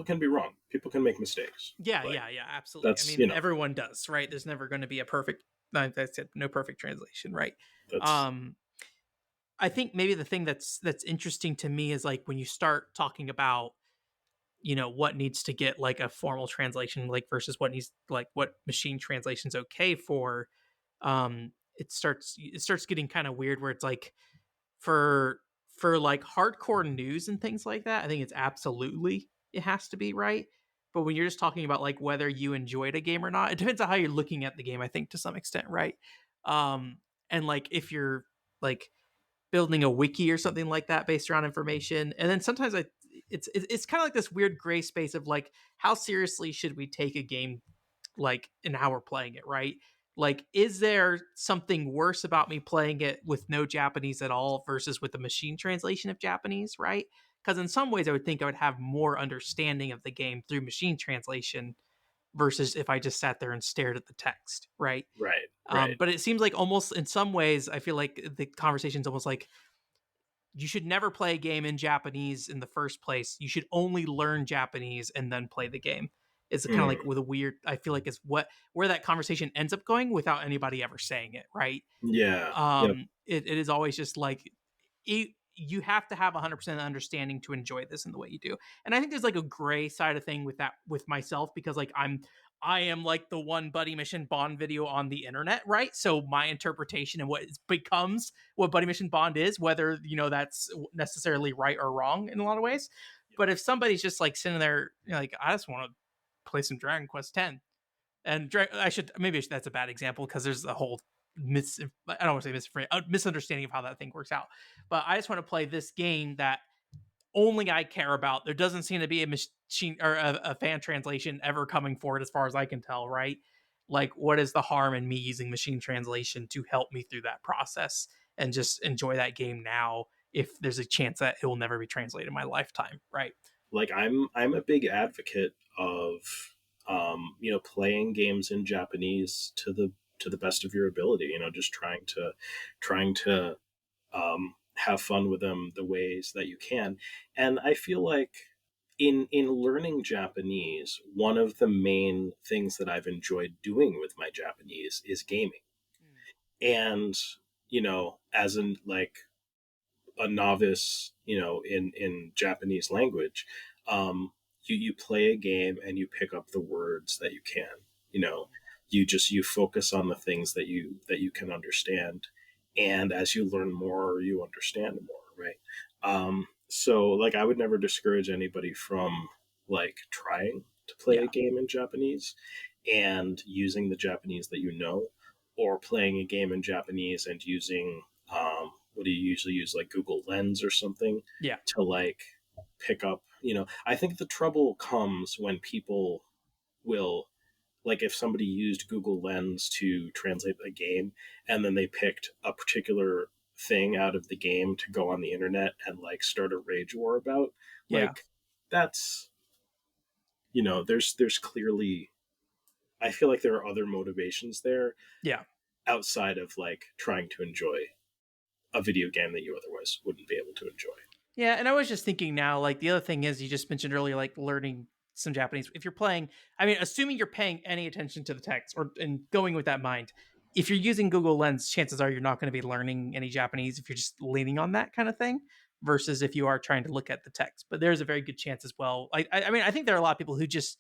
can be wrong. People can make mistakes. yeah, Like, yeah, absolutely. I that's, mean, everyone does, right? There's never going to be a perfect, like I said, no perfect translation, right? that's Um, I think maybe the thing that's interesting to me is like when you start talking about, what needs to get like a formal translation, like versus what needs, like what machine translation's okay for. It starts getting kind of weird where it's like for like hardcore news and things like that, I think it's absolutely, it has to be right. But when you're just talking about like whether you enjoyed a game or not, it depends on how you're looking at the game, I think, to some extent, right? um and like if you're like building a wiki or something like that based around information, and then sometimes it's kind of like this weird gray space of like how seriously should we take a game, like in how we're playing it, right? Like, is there something worse about me playing it with no Japanese at all versus with a machine translation of Japanese, right? Because in some ways, I would think I would have more understanding of the game through machine translation versus if I just sat there and stared at the text, right? right, right. But it seems like almost in some ways, I feel like the conversation's almost like you should never play a game in Japanese in the first place. You should only learn Japanese and then play the game. It's kind of like Mm, with a weird, I feel like it's where that conversation ends up going without anybody ever saying it, right? yeah, yep. It is always just like you have to have 100% understanding to enjoy this in the way you do. And I think there's like a gray side of thing with that with myself, because like I am like the one Buddy Mission Bond video on the internet, right? So my interpretation and what becomes what Buddy Mission Bond is, whether that's necessarily right or wrong in a lot of ways. Yep. But if somebody's just like sitting there, like, I just want to play some Dragon Quest X, and that's a bad example because there's a whole I don't want to say misunderstanding of how that thing works out. But I just want to play this game that only I care about. There doesn't seem to be a machine or a fan translation ever coming forward, as far as I can tell, right? Like, what is the harm in me using machine translation to help me through that process and just enjoy that game now if there's a chance that it will never be translated in my lifetime, right? Like, I'm a big advocate of playing games in Japanese to the best of your ability. Just trying to have fun with them the ways that you can. And I feel like in learning Japanese, one of the main things that I've enjoyed doing with my Japanese is gaming. And as in like a novice, in Japanese language, you play a game and you pick up the words that you can. You know, you focus on the things that you can understand, and as you learn more, you understand more, right? So like I would never discourage anybody from like trying to play a Yeah. game in Japanese and using the Japanese that or playing a game in Japanese and using what do you usually use, like Google Lens or something, Yeah. to like pick up. I think the trouble comes when people will, like, if somebody used Google Lens to translate a game and then they picked a particular thing out of the game to go on the internet and like start a rage war about, Yeah. like, that's, there's clearly, I feel like there are other motivations there Yeah. outside of like trying to enjoy a video game that you otherwise wouldn't be able to enjoy. Yeah, and I was just thinking now, like the other thing is you just mentioned earlier, like learning some Japanese. If you're playing, I mean, assuming you're paying any attention to the text or and going with that mind, if you're using Google Lens, chances are you're not going to be learning any Japanese if you're just leaning on that kind of thing. Versus if you are trying to look at the text, but there's a very good chance as well. I mean, I think there are a lot of people who just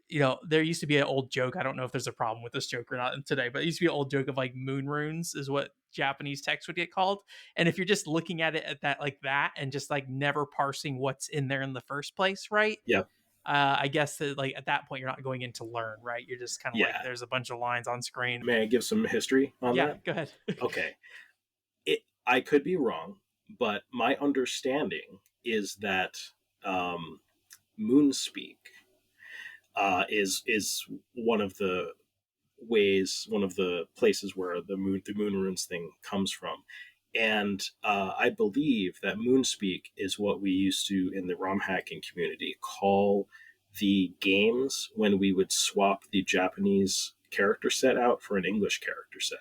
there used to be an old joke. I don't know if there's a problem with this joke or not today, but it used to be an old joke of like moon runes is what Japanese text would get called. And if you're just looking at it at that like that and just like never parsing what's in there in the first place, right? Yeah. I guess that like at that point you're not going in to learn, right? You're just kind of like Yeah. there's a bunch of lines on screen. May I give some history on Yeah, that? go ahead. Okay. I could be wrong, but my understanding is that Moonspeak is one of the places where the moon runes thing comes from, and I believe that Moonspeak is what we used to in the ROM hacking community call the games when we would swap the Japanese character set out for an English character set.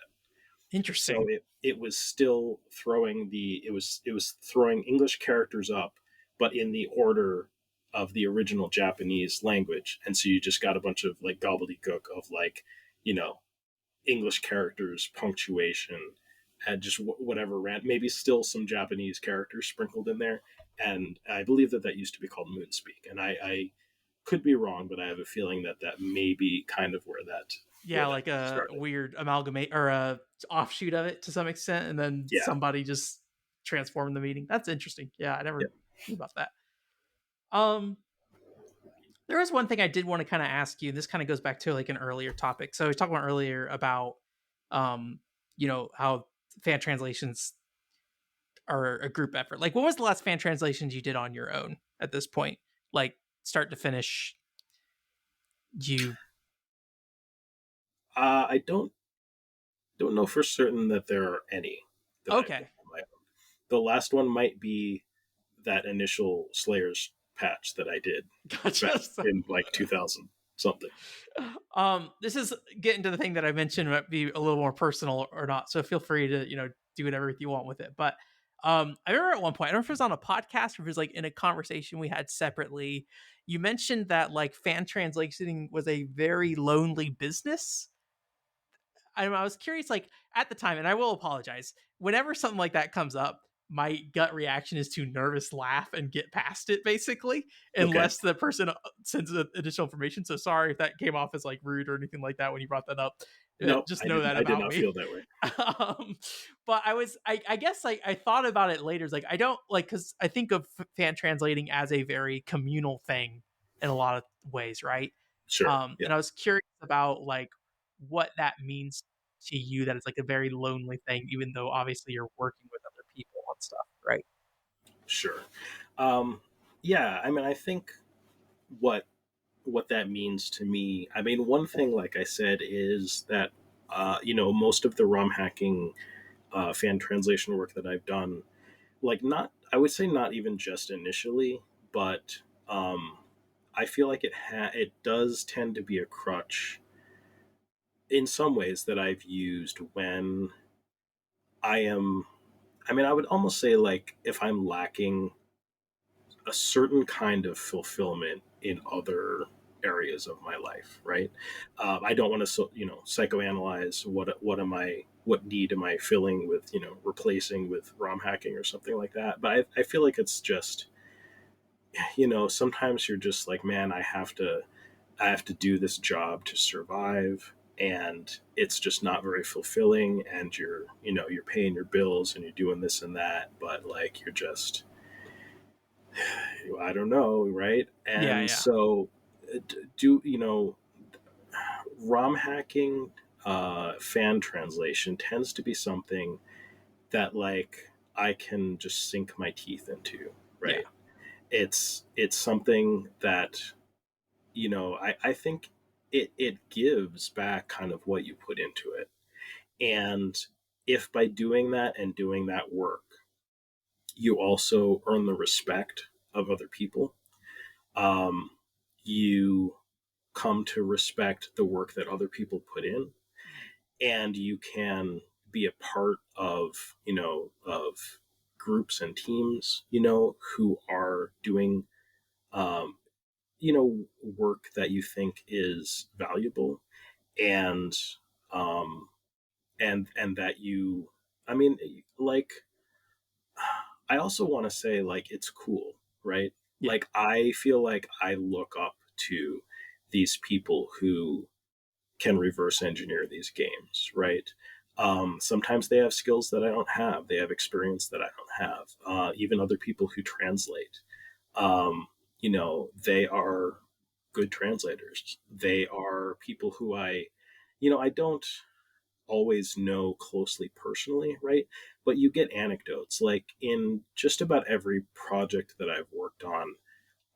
So Interesting. it was still throwing it was throwing English characters up, but in the order of the original Japanese language. And so you just got a bunch of like gobbledygook of like, you know, English characters, punctuation, and just whatever ran. Maybe still some Japanese characters sprinkled in there. And I believe that that used to be called Moonspeak. And I could be wrong, but I have a feeling that that may be kind of Yeah, where that like a started. weird amalgamate or a offshoot of it to some extent, and then Yeah, somebody just transformed the meeting. That's interesting. Yeah, I yeah. never knew about that. Um, there is one thing I did want to kind of ask you. This kind of goes back to like an earlier topic. So we talked about earlier about, um, how fan translations are a group effort. Like, what was the last fan translations you did on your own at this point? Like, start to finish, you I don't know for certain that there are any that I've done okay? on my own. The last one might be that initial Slayers patch that I did back Gotcha. in like 2000 something. This is getting to the thing that I mentioned might be a little more personal or not. So feel free to, do whatever you want with it. But I remember at one point, I don't know if it was on a podcast or if it was like in a conversation we had separately, you mentioned that like fan translating was a very lonely business. I was curious, like at the time, and I will apologize. Whenever something like that comes up, my gut reaction is to nervous laugh and get past it, basically, Okay. unless the person sends additional information. So sorry if that came off as like rude or anything like that when you brought that up. No, Just know that I did about not me. feel that way. um, but I guess like I thought about it later. It's like I don't like because I think of fan translating as a very communal thing in a lot of ways, right? Sure. Yeah. And I was curious about like what that means to you that it's like a very lonely thing, even though obviously you're working with other people on stuff, right? Sure. Um, yeah, I mean, I think what what that means to me. I mean, one thing, like I said, is that most of the ROM hacking fan translation work that I've done, like not, I would say not even just initially, but um, I feel like it does tend to be a crutch in some ways that I've used when I am. I mean, I would almost say like if I'm lacking a certain kind of fulfillment in other areas of my life, right? I don't want to, psychoanalyze what need am I filling with, replacing with ROM hacking or something like that. But I feel like it's just, sometimes you're just like, man, I have to do this job to survive. And it's just not very fulfilling. And you're paying your bills and you're doing this and that, but like, you're just, I don't know, right? Yeah, And yeah, so, do ROM hacking fan translation tends to be something that like I can just sink my teeth into, yeah, right? It's something that I think it gives back kind of what you put into it, and if by doing that and doing that work, you also earn the respect of other people, um, you come to respect the work that other people put in, and you can be a part of groups and teams who are doing um, work that you think is valuable, and um, and that you, I mean, like, I also want to say like it's cool, right? yeah, Like I feel like I look up to these people who can reverse engineer these games, right? Sometimes they have skills that I don't have. They have experience that I don't have. Even other people who translate, they are good translators. They are people who I don't always know closely personally, right? But you get anecdotes. Like in just about every project that I've worked on,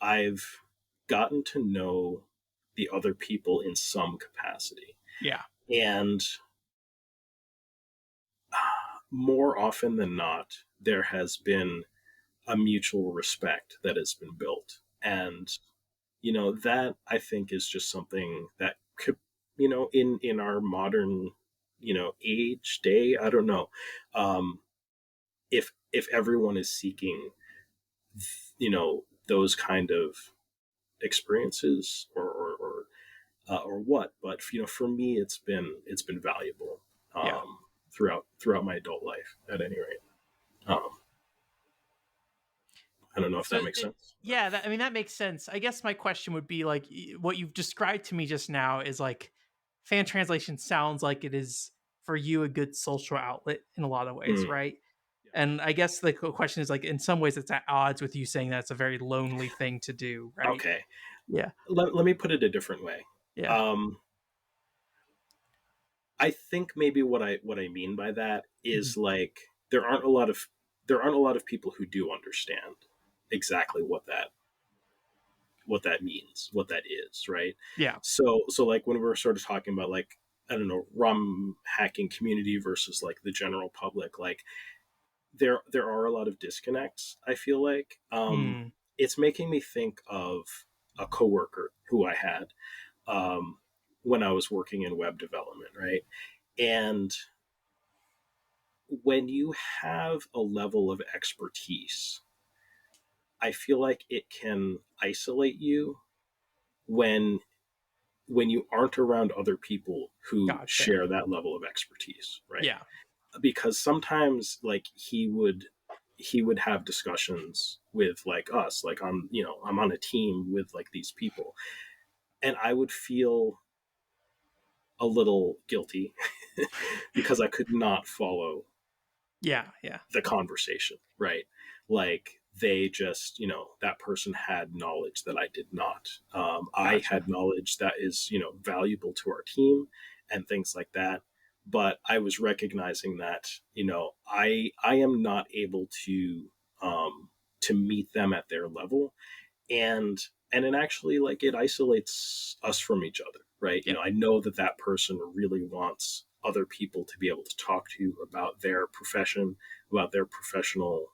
I've gotten to know the other people in some capacity. yeah, And more often than not, there has been a mutual respect that has been built. And that I think is just something that could, in our modern, age, day, I don't know, um, if everyone is seeking, those kind of experiences, or what. But for me, it's been valuable, Yeah. throughout my adult life, at any rate. Um, I don't know if So that makes sense. yeah, I mean that makes sense. I guess my question would be like what you've described to me just now is like fan translation sounds like it is for you a good social outlet in a lot of ways, Mm, right? yeah. And I guess the question is like in some ways it's at odds with you saying that's a very lonely thing to do, right? Okay. Yeah. Let me put it a different way. Yeah. Um, I think maybe what I mean by that Mhm. is like there aren't a lot of people who do understand exactly what that means, what that is, right? Yeah. So like when we were sort of talking about, like, I don't know, ROM hacking community versus like the general public, like there are a lot of disconnects, I feel like. Mm. It's making me think of a coworker who I had, um, when I was working in web development, right? And when you have a level of expertise, I feel like it can isolate you when when you aren't around other people who Gotcha. share that level of expertise, right? Yeah. Because sometimes, like, he would have discussions with, like, us, like, I'm on a team with, like, these people, and I would feel a little guilty because I could not follow Yeah. Yeah. the conversation, right? Like, they just, that person had knowledge that I did not. I Gotcha. had knowledge that is, valuable to our team and things like that. But I was recognizing that, I am not able to meet them at their level, and it actually, like, it isolates us from each other, right? Yeah. I know that that person really wants other people to be able to talk to about their profession, about their professional,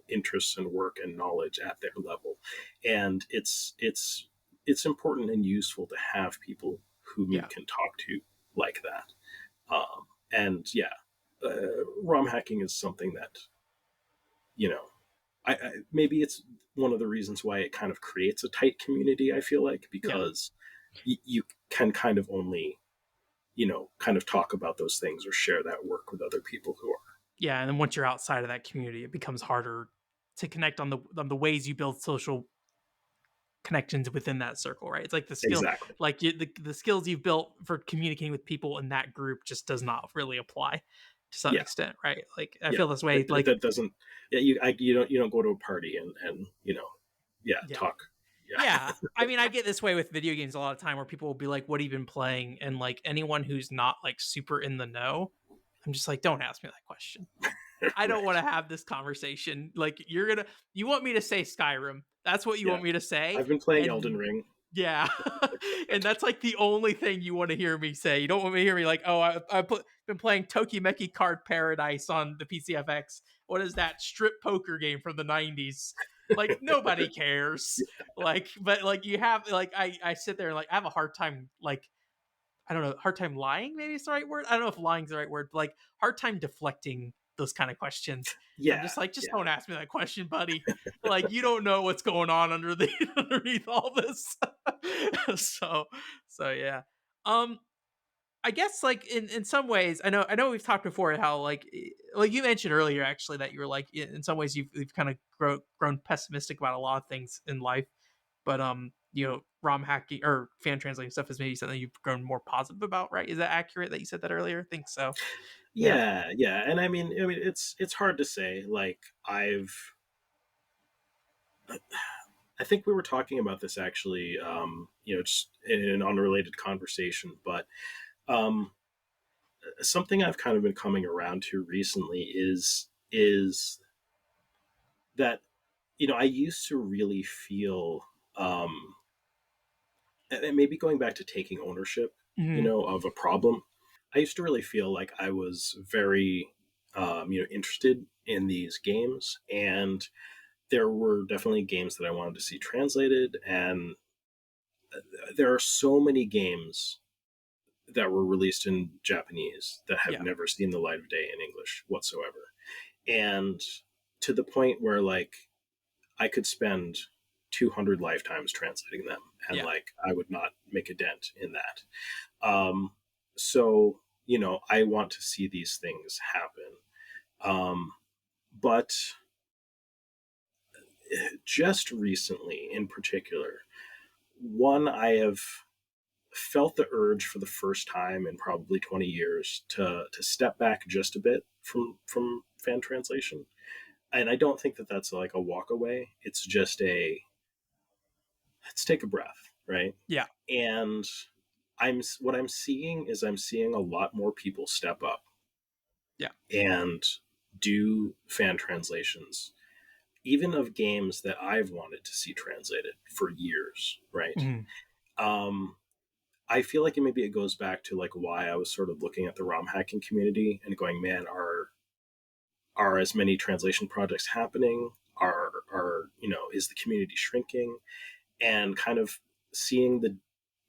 interests and work and knowledge at their level. And it's important and useful to have people whom you Yeah. can talk to like that. And yeah, ROM hacking is something that, you know maybe it's one of the reasons why it kind of creates a tight community, I feel like, Yeah. because you can kind of only, kind of talk about those things or share that work with other people who are. Yeah, and then once you're outside of that community, it becomes harder to connect on the ways you build social connections within that circle, right? It's like the skill, Exactly. like the skills you've built for communicating with people in that group just does not really apply to some Yeah. extent, right? Like I Yeah. feel this way, That like doesn't. Yeah. You don't go to a party and yeah, yeah, talk. Yeah. yeah. I mean, I get this way with video games a lot of time where people will be like, "What have you been playing?" And like anyone who's not like super in the know, I'm just like, "Don't ask me that question." I don't Right. want to have this conversation. Like you want me to say Skyrim. That's what you Yeah. want me to say. I've been playing Elden And Ring. yeah. And that's like the only thing you want to hear me say. You don't want me to hear me like, oh, been playing Tokimeki Card Paradise on the PCFX. What is that strip poker game from the 90s? Like nobody cares. Like, but like you have like I sit there and like I have a hard time like I don't know, hard time lying, maybe it's the right word. I don't know if lying's the right word, but like hard time deflecting those kind of questions. I'm Yeah. just like, just Yeah. don't ask me that question, buddy. Like you don't know what's going on under the underneath all this. so so yeah. Um I guess like in some ways, I know we've talked before how like you mentioned earlier actually that you were like in some ways you've kind of grown pessimistic about a lot of things in life, but ROM hacking or fan translating stuff is maybe something you've grown more positive about, right? Is that accurate that you said that earlier? I think so. Yeah. Yeah. Yeah. And I mean, it's hard to say. Like, I think we were talking about this actually, just in an unrelated conversation, but um, something I've kind of been coming around to recently is that, I used to really feel, and maybe going back to taking ownership, Hmm. of a problem. I used to really feel like I was very, interested in these games, and there were definitely games that I wanted to see translated, and there are so many games that were released in Japanese that have never seen the light of day in English whatsoever. And to the point where like I could spend 200 lifetimes translating them and like I would not make a dent in that. So, you know, I want to see these things happen. But just recently in particular, one, I have felt the urge for the first time in probably 20 years to step back just a bit from fan translation. And I don't think that that's like a walk away. It's just let's take a breath, right? Yeah. And what I'm seeing is I'm seeing a lot more people step up. Yeah. And do fan translations, even of games that I've wanted to see translated for years, right? Mm-hmm. I feel like maybe it goes back to like why I was sort of looking at the ROM hacking community and going, man, are as many translation projects happening? Are you know, is the community shrinking? And kind of seeing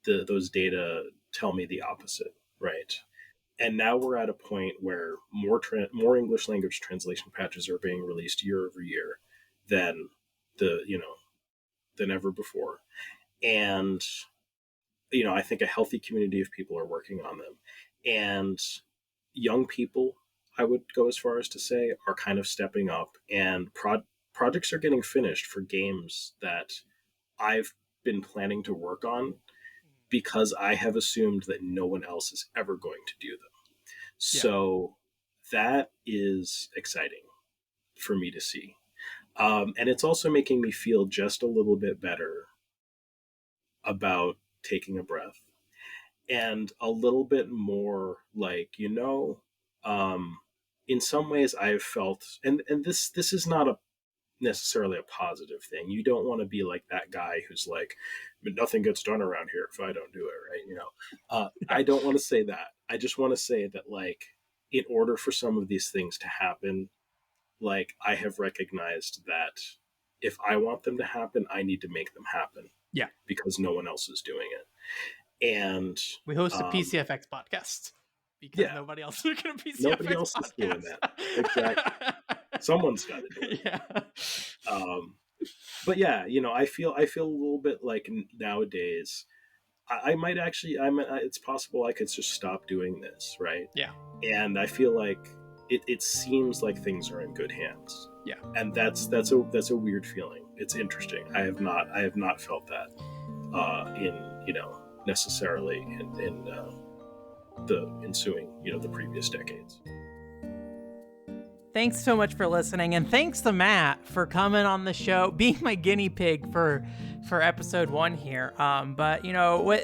those data tell me the opposite, right? And now we're at a point where more English language translation patches are being released year over year than ever before. And you know, I think a healthy community of people are working on them. And young people, I would go as far as to say, are kind of stepping up, and projects are getting finished for games that I've been planning to work on because I have assumed that no one else is ever going to do them. So that is exciting for me to see. And it's also making me feel just a little bit better about taking a breath and a little bit more like, you know, in some ways I've felt, and this is not necessarily a positive thing. You don't want to be like that guy who's like, nothing gets done around here if I don't do it, right? You know, I don't want to say that. I just want to say that, like, in order for some of these things to happen, like, I have recognized that if I want them to happen, I need to make them happen. Yeah. Because no one else is doing it. And we host a PCFX podcast because nobody else is going to PCFX Nobody else podcast. Is doing that. Exactly. Someone's got to do it. Yeah. But yeah, you know, I feel a little bit like nowadays, I might actually, it's possible I could just stop doing this, right? Yeah. And I feel like it seems like things are in good hands. Yeah. And that's a weird feeling. It's interesting. I have not felt that in, you know, necessarily in the ensuing, you know, the previous decades. Thanks so much for listening, and thanks to Matt for coming on the show, being my guinea pig for episode 1 here. But you know,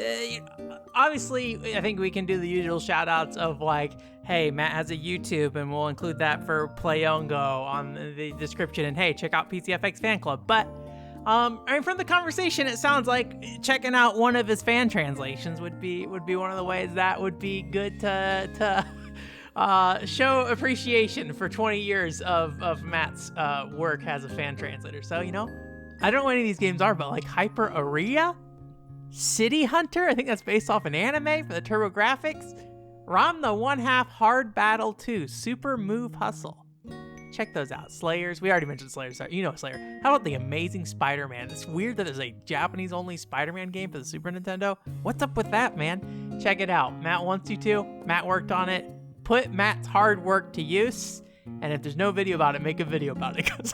obviously, I think we can do the usual shout outs of like, hey, Matt has a YouTube, and we'll include that for Playongo on the description. And hey, check out PCFX Fan Club. But I mean, from the conversation, it sounds like checking out one of his fan translations would be one of the ways that would be good to show appreciation for 20 years of Matt's work as a fan translator. So, you know, I don't know what any of these games are, but like Hyper Aria, City Hunter, I think that's based off an anime for the TurboGrafx, ROM the 1/2 Hard Battle 2, Super Move Hustle. Check those out. Slayers, we already mentioned Slayers. So you know Slayer. How about The Amazing Spider-Man? It's weird that there's a Japanese-only Spider-Man game for the Super Nintendo. What's up with that, man? Check it out. Matt wants you to. Matt worked on it. Put Matt's hard work to use, and if there's no video about it, make a video about it, because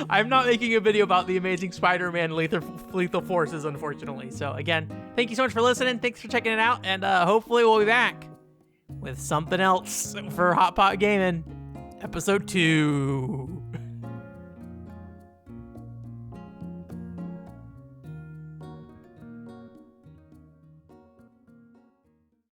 I'm not making a video about The Amazing Spider-Man Lethal Forces, unfortunately. So again, thank you so much for listening. Thanks for checking it out, and hopefully we'll be back with something else for Hot Pot Gaming, episode 2.